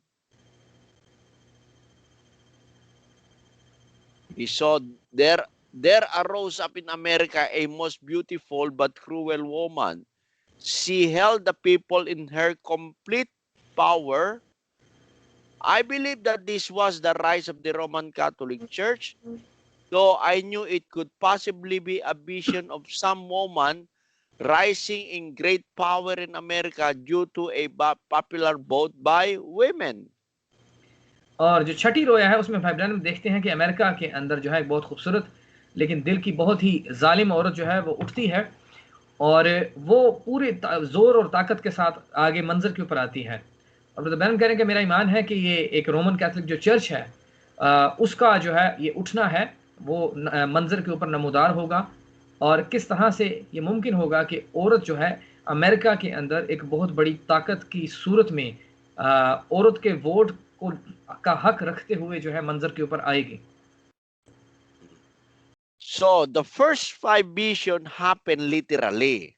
he saw there arose up in America a most beautiful but cruel woman. She held the people in her complete power. I believe that this was the rise of the Roman Catholic Church, though I knew it could possibly be a vision of some woman rising in great power in America due to a popular vote by women. और जो छठी रोया है उसमें भाई Branham देखते हैं कि America के अंदर जो है एक बहुत खूबसूरत लेकिन दिल की बहुत ही ज़ालिम औरत जो है वो उठती है और वो पूरे ज़ोर और ताकत के साथ आगे मंजर के ऊपर आती है। और ब्रदर ब्रैनम कह रहे हैं कि मेरा ईमान है कि ये एक रोमन कैथोलिक जो चर्च है उसका जो है ये उठना है वो मंजर के ऊपर नमूदार होगा और किस तरह से ये मुमकिन होगा कि औरत जो है अमेरिका के अंदर एक बहुत बड़ी ताकत की सूरत में औरत के वोट को का हक रखते हुए जो है मंजर के ऊपर आएगी। So the first five vision happened literally.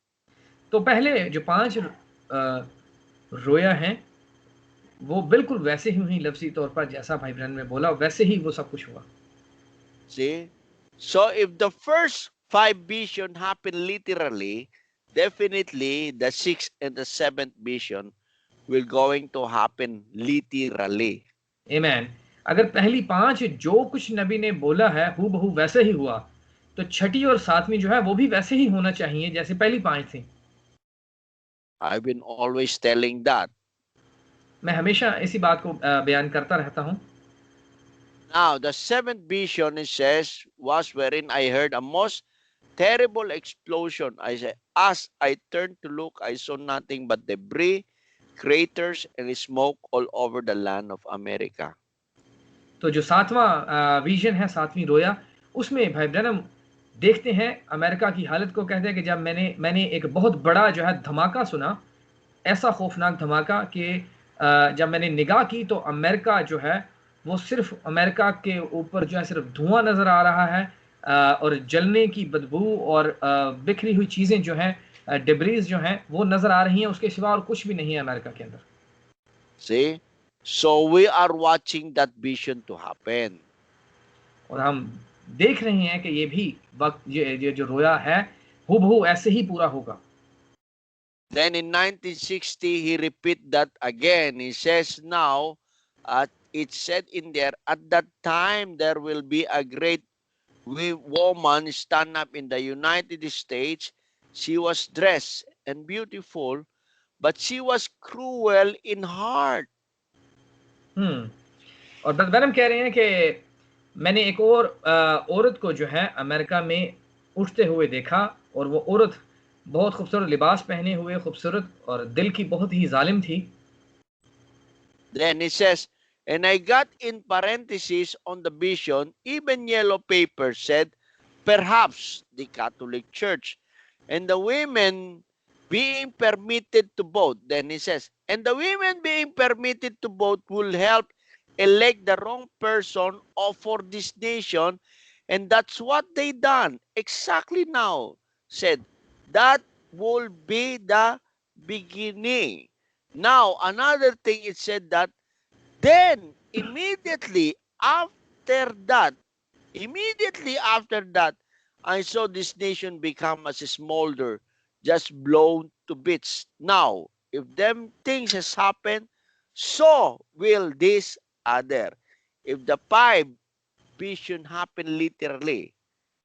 तो पहले जो 5 रोया हैं वो बिल्कुल वैसे ही हुई लफ्ज़ी तौर पर जैसा भाई ब्रैनम ने बोला वैसे ही वो सब कुछ हुआ। See? So if the first five vision happened literally, definitely the sixth and the seventh vision will going to happen literally. आमीन। अगर पहली 5 जो कुछ नबी ने बोला है हूबहू वैसे ही हुआ, तो छठी और 7वीं जो है वो भी वैसे ही होना चाहिए जैसे पहली 5 थी। I've been always telling that. मैं हमेशा इसी बात को बयान करता रहता हूँ। Now, the seventh vision, it says, was wherein I heard a most terrible explosion. I said, as I turned to look, I saw nothing but debris, craters, and smoke all over the land of America. तो जो 7वां vision है 7वीं रोया उसमें भाई Branham देखते हैं America की हालत को कहते हैं कि जब मैंने एक बहुत बड़ा जो है धमाका सुना, ऐसा खौफनाक धमाका कि जब मैंने निगाह की तो अमेरिका जो है वो सिर्फ अमेरिका के ऊपर जो है सिर्फ धुआं नज़र आ रहा है और जलने की बदबू और बिखरी हुई चीज़ें जो हैं डिब्रीज जो हैं वो नज़र आ रही हैं, उसके सिवा और कुछ भी नहीं है अमेरिका के अंदर। See? So we are watching that vision to happen. और हम देख रहे हैं कि ये भी वक्त ये जो रोया है हूबहू ऐसे ही पूरा होगा। Then in 1960, he repeat that again. He says now, it said in there, at that time there will be a great woman stand up in the United States. She was dressed and beautiful, but she was cruel in heart. और brother बैनम कह रहे हैं कि मैंने एक और औरत को जो है अमेरिका में उठते हुए देखा, और वो औरत बहुत खूबसूरत लिबास पहने हुए, खूबसूरत और दिल की बहुत ही जालिम थी। Then he says, and I got in parentheses on the vision, even yellow paper said, perhaps the Catholic Church. And the women being permitted to vote. Then he says, and the women being permitted to vote will help elect the wrong person for this nation. And that's what they done exactly now. Said, that will be the beginning. Now, another thing, it said that then immediately after that, I saw this nation become as a smolder, just blown to bits. Now, if them things has happened, so will this other. If the five vision happen literally,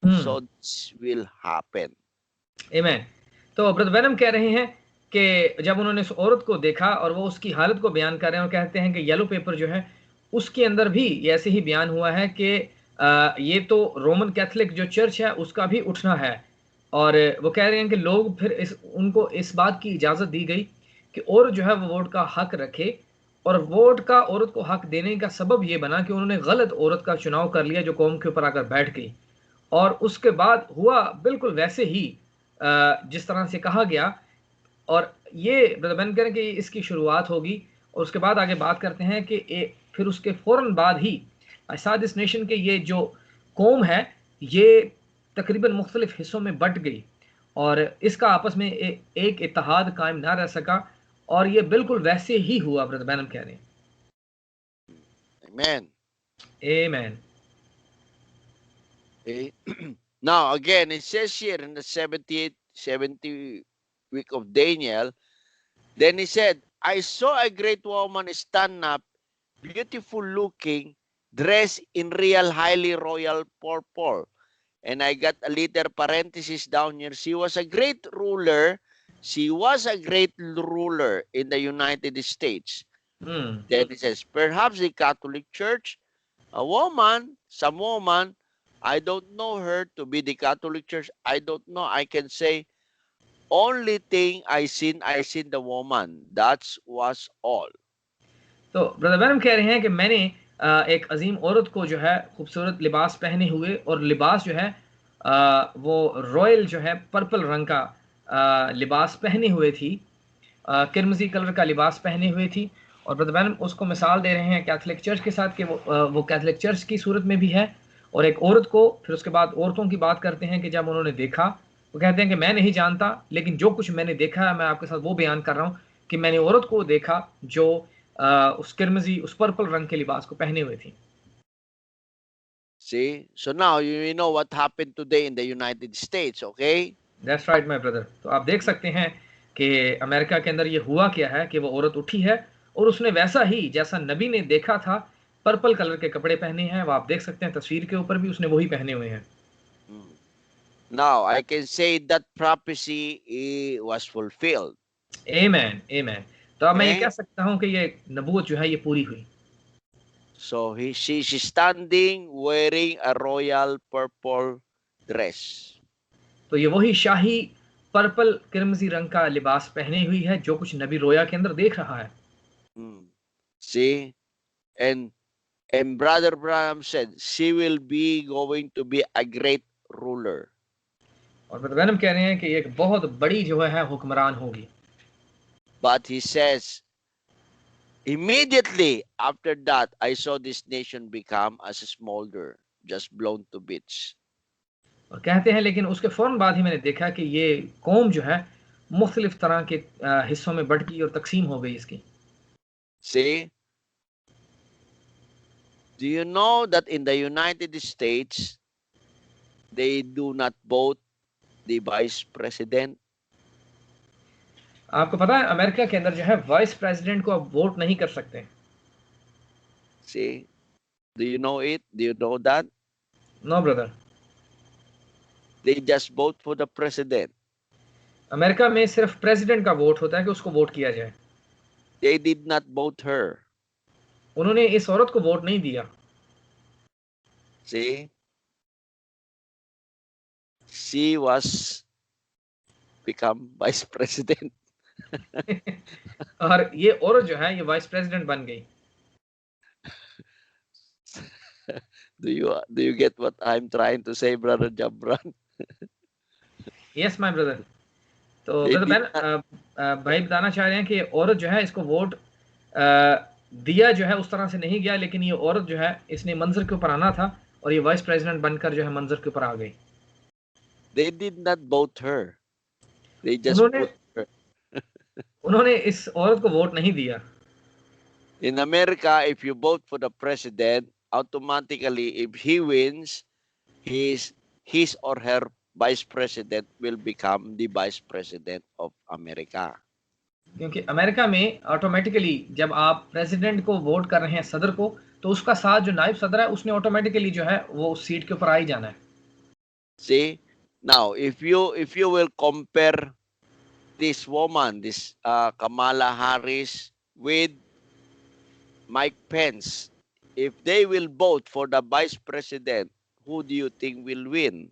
so this will happen. आमीन। तो brother बैनम कह रहे हैं कि जब उन्होंने उस औरत को देखा और वो उसकी हालत को बयान कर रहे हैं और कहते हैं कि येलो पेपर जो है उसके अंदर भी ऐसे ही बयान हुआ है कि ये तो रोमन कैथोलिक जो चर्च है उसका भी उठना है। और वो कह रहे हैं कि लोग फिर उनको इस बात की इजाज़त दी गई कि औरत जो है वो वोट का हक रखे, और वोट का औरत को हक देने का सबब ये बना कि उन्होंने गलत औरत का चुनाव कर लिया जो कौम के ऊपर आकर बैठ गई। और उसके बाद हुआ बिल्कुल वैसे ही जिस तरह से कहा गया। और ये ब्रदर बैन कह रहे हैं कि इसकी शुरुआत होगी, और उसके बाद आगे बात करते हैं कि फिर उसके फ़ौरन बाद ही साथ इस नेशन के ये जो कौम है ये तकरीबन मुख्तलिफ हिस्सों में बट गई, और इसका आपस में एक इत्तेहाद कायम ना रह सका, और ये बिल्कुल वैसे ही हुआ ब्रदर बैनम कह रहे हैं। Amen. आमीन। Okay. Now, again, it says here in the 70 week of Daniel, then he said, I saw a great woman stand up, beautiful looking, dressed in real highly royal purple. And I got a little parenthesis down here. She was a great ruler. She was a great ruler in the United States. Then it says, perhaps the Catholic Church, a woman, some woman, I don't know her to be the Catholic Church. I don't know. I can say, only thing I seen the woman. That was all. तो brother बैनम कह रहे हैं कि मैंने एक अजीम औरत को जो है खूबसूरत लिबास पहने हुए, और लिबास जो है वो रॉयल जो है पर्पल रंग का लिबास पहने हुए थी, किरमजी कलर का लिबास पहने हुए थी। और ब्रदर बैनम उसको मिसाल दे रहे हैं कैथोलिक चर्च के साथ कि वो कैथोलिक चर्च की सूरत में भी है। और एक औरत को, फिर उसके बाद औरतों की बात करते हैं कि जब उन्होंने देखा, वो कहते हैं कि मैं नहीं जानता, लेकिन जो कुछ मैंने देखा है मैं आपके साथ वो बयान कर रहा हूँ कि मैंने औरत को देखा जो उस किरमजी, उस पर्पल रंग के लिबास को पहने हुए थी। See? So now you know what happened today in the United States, okay? That's right my brother। तो आप देख सकते हैं कि अमेरिका के अंदर ये हुआ क्या है कि वो औरत उठी है और उसने वैसा ही जैसा नबी ने देखा था पर्पल कलर के कपड़े पहने हैं। वो आप देख सकते हैं तस्वीर के ऊपर भी उसने वही पहने हुए हैं। Now I can say that prophecy was fulfilled. आमीन, आमीन। तो अब मैं ये Okay? कह सकता हूँ कि ये नबूवत जो है ये पूरी हुई। So she's standing wearing a royal purple dress. तो ये वही शाही पर्पल किरमजी रंग का लिबास पहने हुई है जो कुछ नबी रोया के अंदर देख रहा है। See? And Brother Branham said she will be going to be a great ruler. और ब्रदर ब्रैनम कह रहे हैं कि एक बहुत बड़ी जो है हुक्मरान होगी। But he says, immediately after that, I saw this nation become as a smolder, just blown to bits. और कहते हैं लेकिन उसके फौरन बाद ही मैंने देखा कि ये कौम जो है मुख्तलिफ तरह के हिस्सों में बट गई और तकसीम हो गई इसकी। See? Do you know that in the United States, they do not vote the vice president. आपको पता है अमेरिका के अंदर जो है वाइस प्रेसिडेंट को आप वोट नहीं कर सकते। See, do you know it? Do you know that? No brother, They just vote for the president. America में सिर्फ प्रेसिडेंट का वोट होता है कि उसको वोट किया जाए। They did not vote her. उन्होंने इस औरत को वोट नहीं दिया। See, she was become vice president. और ये औरत जो है ये वाइस प्रेसिडेंट बन गई। Do you get what I'm trying to say, brother Jabran? Yes my brother. तो They ब्रदर did बैन भाई बताना चाह रहे हैं कि ये औरत जो है इसको वोट दिया जो है उस तरह से नहीं गया, लेकिन ये औरत जो है इसने मंजर के ऊपर आना था और ये वाइस प्रेसिडेंट बनकर जो है मंजर के ऊपर आ गई। They did not vote her. They just vote her. उन्होंने इस औरत को वोट नहीं दिया। In America, if you vote for the president, automatically, if he wins, his or her vice president will become the vice president of America. क्योंकि America में automatically जब आप प्रेसिडेंट को वोट कर रहे हैं सदर को, तो उसका साथ जो नायब सदर है उसने ऑटोमेटिकली जो है वो उस सीट के ऊपर आ ही जाना है। See, now if you will compare this woman, this Kamala Harris, with Mike Pence, if they will vote for the vice president, who do you think will win?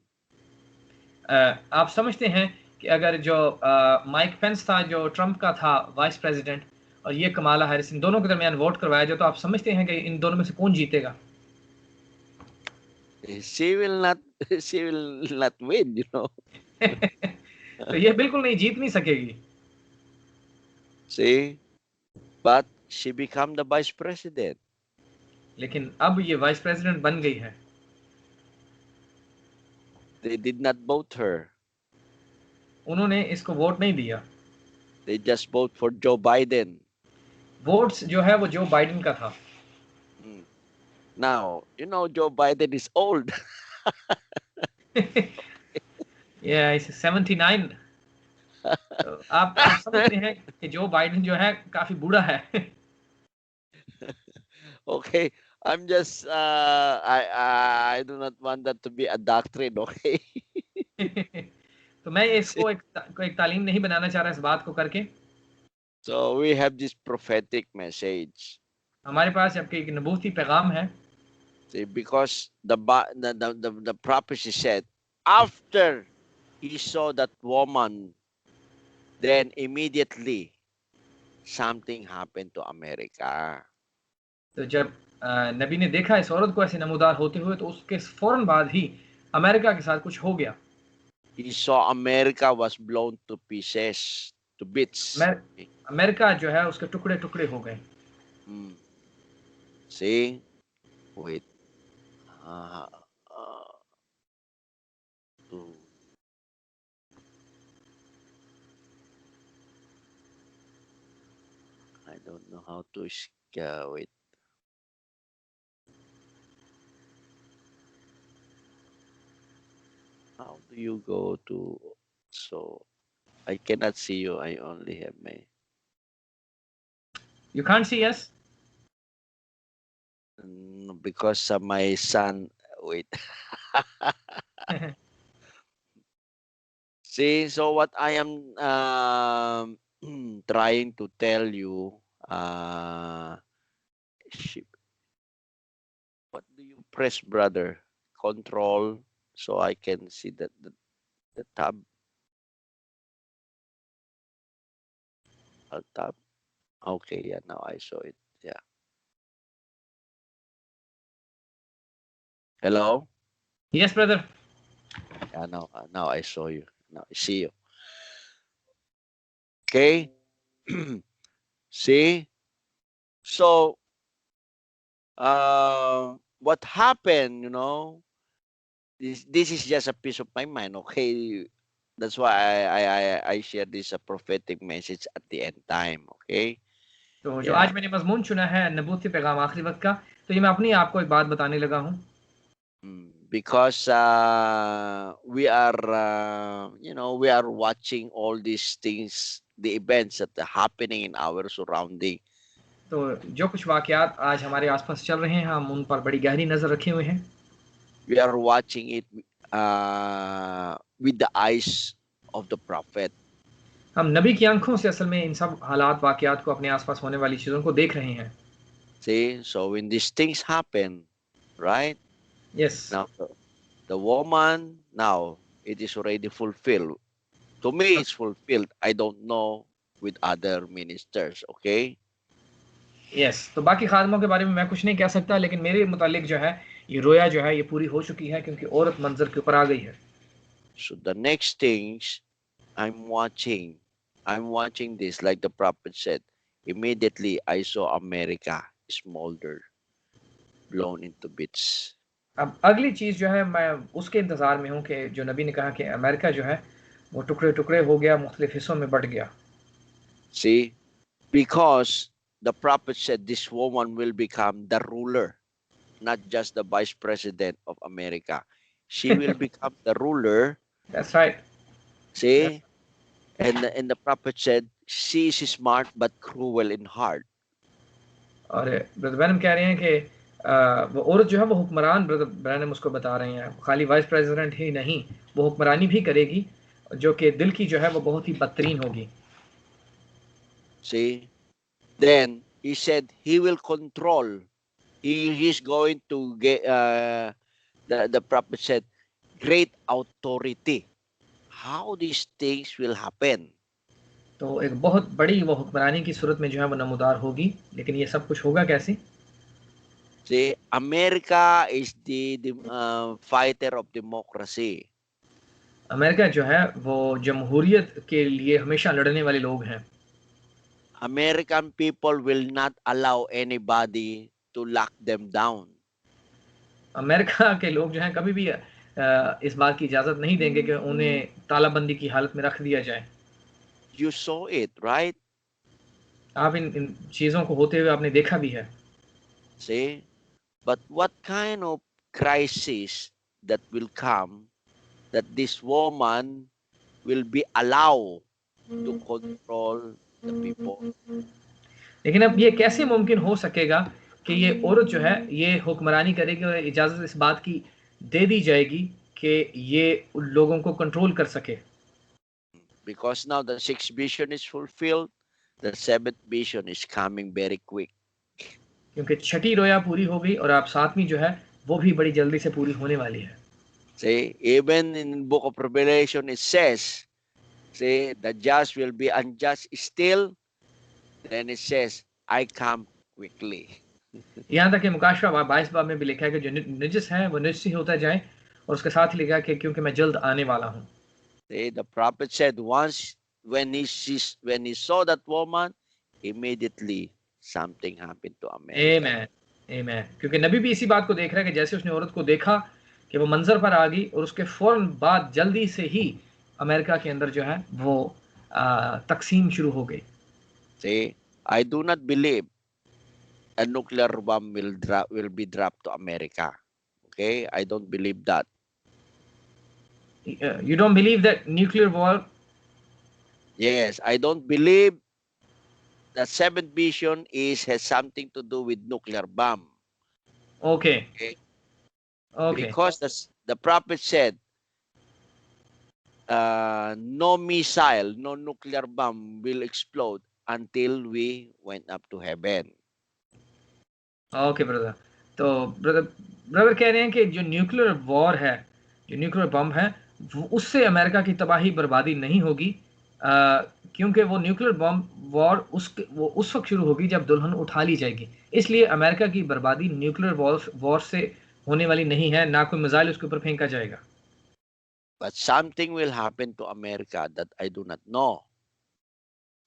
आप समझते हैं कि अगर जो माइक पेंस था जो ट्रंप का था वाइस प्रेसिडेंट, और ये कमाला हैरिस, इन दोनों के दरमियान वोट करवाया जाए, तो आप समझते हैं कि इन दोनों में से कौन जीतेगा? She will not win, you know. तो ये बिल्कुल नहीं जीत नहीं सकेगी। See, but she become the vice president. लेकिन अब ये वाइस प्रेसिडेंट बन गई है। They did not vote her. उन्होंने इसको वोट नहीं दिया। They just vote for Joe Biden. Votes जो है वो जो बाइडेन का था। Now, you know Joe Biden is old. Yeah, he's 79. तो आप समझते हैं कि जो बाइडेन जो है काफी बूढ़ा है। Okay, I'm just I do not want that to be a doctrine, okay? तो मैं इसको एक तालीम नहीं बनाना चाह रहा इस बात को करके। So we have this prophetic message. हमारे पास आपके एक नबूती पैगाम है। See, because the prophecy said, after he saw that woman, then immediately something happened to America. तो जब नबी ने देखा इस औरत को ऐसे नमूदार होते हुए, तो उसके फौरन बाद ही अमेरिका के साथ कुछ हो गया। He saw America was blown to pieces, to bits. America जो है उसके टुकड़े टुकड़े हो गए। See, wait. I don't know how to wait. How do you go to? So I cannot see you. I only have my. You can't see us? Because my son. Wait. See, so what I am trying to tell you, what do you press, brother? Control, so I can see the tab. Alt tab. Okay, yeah, now I saw it. Yeah. Hello? Yes, brother. Yeah, now I saw you. Now I see you. Okay. See? So, what happened, you know, this is just a piece of my mind, okay? That's why I share this prophetic message at the end time, okay? तो जो आज मैंने मजमून चुना है नबूती पैगाम आखिरी वक्त का, तो ये मैं अपनी आपको एक बात बताने लगा हूँ। because we are, we are watching all these things, the events that are happening in our surrounding. तो जो कुछ वाक़यात आज हमारे आस-पास चल रहे हैं, हम उन पर बड़ी गहरी नज़र रखे हुए हैं। We are watching it with the eyes of the prophet. हम नबी की आँखों से असल में इन सब हालात, वाक़यात को, अपने आस-पास होने वाली चीज़ों को देख रहे हैं। See, so when these things happen, right? Yes. Now, the woman, now it is already fulfilled. To me, it's fulfilled. I don't know with other ministers, okay? Yes, तो बाकी ख़ादिमों के बारे में मैं कुछ नहीं कह सकता, लेकिन मेरे मुतालिक जो है, ये रोया जो है, ये पूरी हो चुकी है क्योंकि औरत मंज़र के ऊपर आ गई है। So the next things I'm watching this, like the prophet said, immediately I saw America smolder, blown into bits. अब अगली चीज़ जो है, मैं उसके इंतज़ार में हूँ कि जो नबी ने कहा कि अमेरिका जो है, वो टुकड़े-टुकड़े हो गया, मुख्तलिफ़ हिस्सों में बँट गया। See, because the prophet said this woman will become the ruler, not just the vice president of America. She will become the ruler. That's right. See, and the prophet said she is smart but cruel in heart. और brother Branham कह रहे हैं कि वो औरत जो है वो हुक्मरान, ब्रदर ब्रैनम उसको बता रहे हैं, खाली वाइस प्रेसिडेंट ही नहीं, वो हुक्मरानी भी करेगी, जो कि दिल की जो है वो बहुत ही बदतरीन होगी। See, then he said he will control. He's going to get. The prophet said, great authority. How these things will happen? तो एक बहुत बड़ी वो हुक्मरानी की सूरत में जो है वो नमूदार होगी, लेकिन ये सब कुछ होगा कैसे? See, America is the fighter of democracy. America जो है वो जमहूरियत के लिए हमेशा लड़ने वाले लोग हैं। American people will not allow anybody to lock them down. America के लोग जो हैं कभी भी इस बात की इजाज़त नहीं देंगे कि उन्हें तालाबंदी की हालत में रख दिया जाए। You saw it, right? आप इन चीज़ों को होते हुए आपने देखा भी है। See, but what kind of crisis that will come that this woman will be allowed to control the people? लेकिन अब ये कैसे मुमकिन हो सकेगा कि ये औरत जो है ये हुक्मरानी करेगी और इजाज़त इस बात की दे दी जाएगी कि ये उन लोगों को कंट्रोल कर सके? Because now the sixth vision is fulfilled, the seventh vision is coming very quick. क्योंकि छठी रोया पूरी हो गई और अब सातवीं जो है वो भी बड़ी जल्दी से पूरी होने वाली है। See, even in book of Revelation it says, see, the just will be unjust still. Then it says, I come quickly. यहाँ तक कि मुकाशवा 22 बाब में भी लिखा है कि जो निजस है वो निजस ही होता जाए, और उसके साथ ही लिखा है कि क्योंकि मैं जल्द आने वाला हूँ। See, the prophet said once when he saw that woman, immediately something happened to America. आमेन, आमेन। क्योंकि नबी भी इसी बात को देख रहा है कि जैसे उसने औरत को देखा कि वो मंजर पर आ गई, और उसके फौरन बाद जल्दी से ही अमेरिका के अंदर जो है वो तकसीम शुरू हो गई। See, I do not believe a nuclear bomb will be dropped to America. Okay, I don't believe that. You don't believe that nuclear war? Yes, I don't believe that seventh vision has something to do with nuclear bomb. Okay. Okay. Okay. Because the prophet said, no missile, no nuclear bomb will explode until we went up to heaven. Okay brother. तो brother कह रहे हैं कि जो nuclear war है, जो nuclear bomb है, उससे अमेरिका की तबाही बर्बादी नहीं होगी, क्योंकि वो न्यूक्लियर बम वॉर वो उस वक्त शुरू होगी जब दुल्हन उठा ली जाएगी। इसलिए अमेरिका की बर्बादी न्यूक्लियर वॉर से होने वाली नहीं है, ना कोई मिसाइल उसके ऊपर फेंका जाएगा। But something will happen to America that I do not know.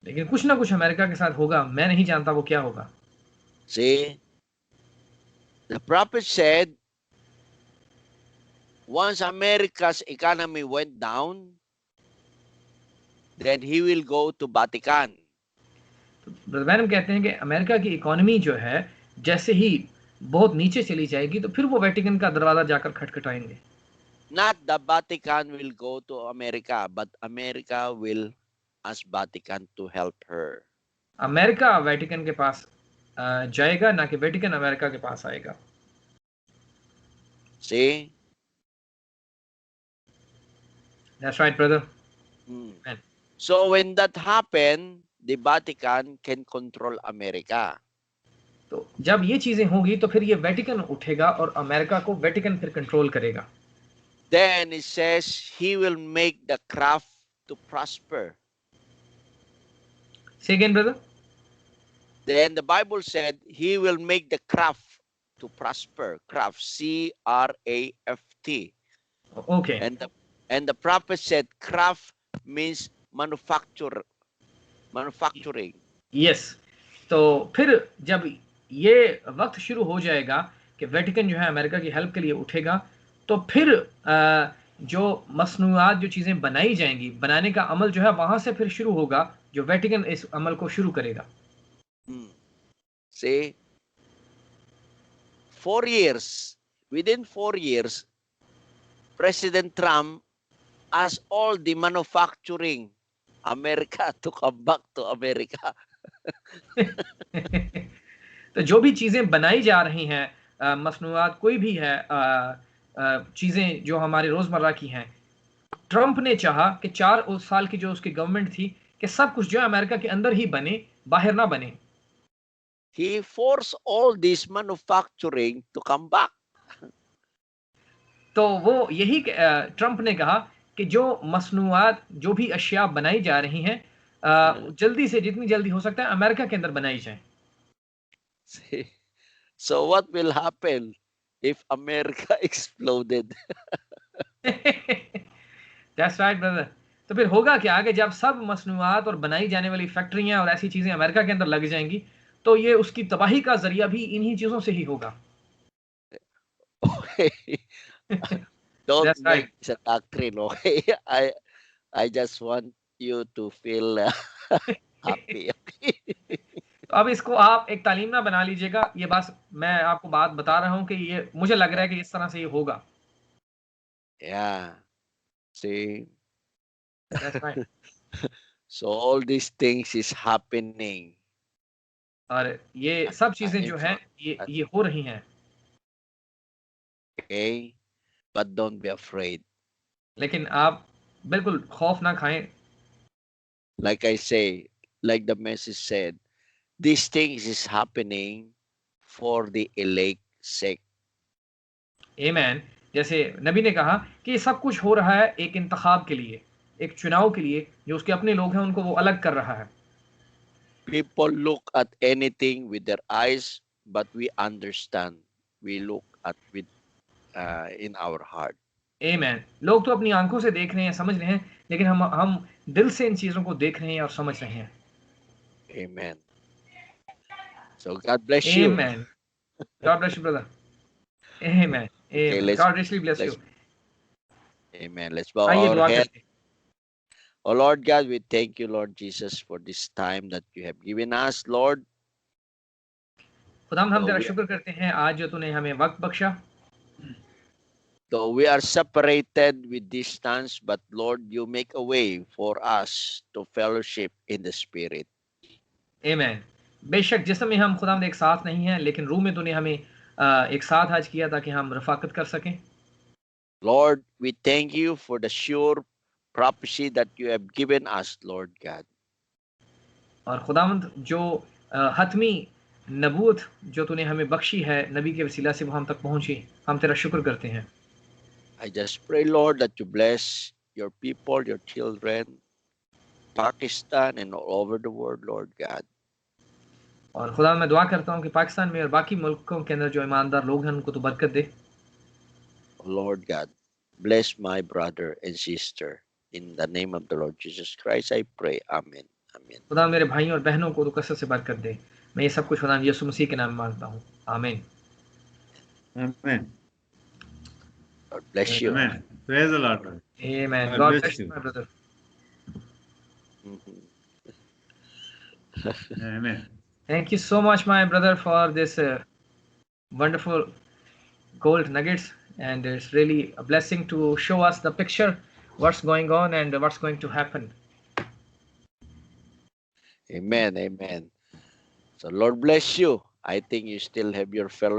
लेकिन कुछ ना कुछ अमेरिका के साथ होगा, मैं नहीं जानता वो क्या होगा। See, the prophet said, once America's economy went down, then he will go to Vatican. तो ब्रदर कहते हैं कि अमेरिका की इकोनॉमी जो है जैसे ही बहुत नीचे चली जाएगी तो फिर वो वेटिकन का दरवाजा जाकर खटखटाएंगे। Not the Vatican will go to America, but America will ask Vatican to help her. America Vatican के पास जाएगा, ना कि वेटिकन अमेरिका के पास आएगा। See? That's right, brother. Hmm. Amen. So when that happened, the Vatican can control America. तो जब ये चीजें होंगी तो फिर ये वेटिकन उठेगा और अमेरिका को वेटिकन फिर कंट्रोल करेगा। Then it says he will make the craft to prosper. Say again, brother. Then the Bible said he will make the craft to prosper. Craft, C-R-A-F-T. Okay. And the prophet said craft means manufacturing. Yes. तो फिर जब ये वक्त शुरू हो जाएगा कि Vatican जो है अमेरिका की हेल्प के लिए उठेगा, तो फिर जो मसनूआत जो चीजें बनाई जाएंगी, बनाने का अमल जो है वहां से फिर शुरू होगा, जो वेटिकन इस अमल को शुरू करेगा। See, 4 years, within 4 years, President Trump asked all the manufacturing America to come back to America. तो जो भी चीजें बनाई जा रही हैं, मसनूआत कोई भी है, चीजें जो हमारे रोजमर्रा की हैं, ट्रंप ने चाहा कि 4 साल की जो उसकी गवर्नमेंट थी कि सब कुछ जो है अमेरिका के अंदर ही बने, बाहर ना बने। He forced all this manufacturing to come back. तो वो यही ट्रंप ने कहा कि जो मसनूआत, जो भी अशिया बनाई जा रही हैं, जल्दी से जितनी जल्दी हो सकता है अमेरिका के अंदर बनाई जाए। See? So what will happen if America exploded? That's right, brother. तो फिर होगा क्या आगे, जब सब मसनूआत और बनाई जाने वाली फैक्ट्रियां और ऐसी चीजें अमेरिका के अंदर लग जाएंगी, तो ये उसकी तबाही का जरिया भी इन्हीं चीजों से ही होगा। Okay. Don't That's right. make it a doctrine, okay? I just want you to feel happy. Okay? तो अब इसको आप एक तालीम ना बना लीजिएगा, ये बात मैं आपको बात बता रहा हूँ कि ये मुझे लग रहा है कि इस तरह से ये होगा। Yeah. See? That's right. So all these things is happening. और ये सब चीजें in जो हैं front, ये हो रही हैं। okay? But don't be afraid. लेकिन आप बिल्कुल खौफ ना खाएं। Like I say, like the message said, these things is happening for the elect sake. आमीन। जैसे नबी ने कहा कि ये सब कुछ हो रहा है एक इंतखाब के लिए, एक चुनाव के लिए, जो उसके अपने लोग हैं उनको वो अलग कर रहा है। People look at anything with their eyes, but we understand. We look at with in our heart. आमीन। लोग तो अपनी आंखों से देख रहे हैं, समझ रहे हैं, लेकिन हम दिल से इन चीजों को देख रहे हैं और समझ रहे हैं। Amen. So God bless you. आमीन। God bless you, brother. Amen. Okay, Amen. God richly bless you. Amen. Let's bow आइए our दुआ head. करते हैं। Oh Lord God, we thank you, Lord Jesus, for this time that you have given us, Lord. खुदावंद हम तेरा शुक्र करते हैं आज जो तूने हमें वक्त बख्शा। Though we are separated with distance, but Lord, you make a way for us to fellowship in the Spirit. आमीन। बेशक जिस्म में हम खुदावंद एक साथ नहीं हैं, लेकिन रूह में तूने हमें एक साथ आज किया ताकि हम रफाकत कर सकें। Lord, we thank you for the sure prophecy that you have given us, Lord God. और खुदावंद जो हतमी नबूवत जो तूने हमें बख्शी है नबी के वसीला से वो हम तक पहुंची, हम तेरा शुक्र करते हैं। I just pray, Lord, that you bless your people, your children, Pakistan and all over the world, Lord God. और खुदा मैं दुआ करता हूँ कि पाकिस्तान में और बाकी मुल्कों के अंदर जो ईमानदार लोग हैं उनको तो बरकत दे। Lord God, bless my brother and sister. In the name of the Lord Jesus Christ, I pray. Amen. Amen. खुदा मेरे भाइयों और बहनों को तो कसरत से बरकत दे। मैं ये सब कुछ खुदा यीशु मसीह के नाम में मांगता हूँ। आमीन। Amen. God bless you. Amen. Praise the Lord. Amen. God God bless bless you, you. my brother. Mhm. Amen. Thank you so much, my brother, for this wonderful gold nuggets, and it's really a blessing to show us the picture, what's going on and what's going to happen. Amen. Amen. So Lord bless you. I think you still have your fellow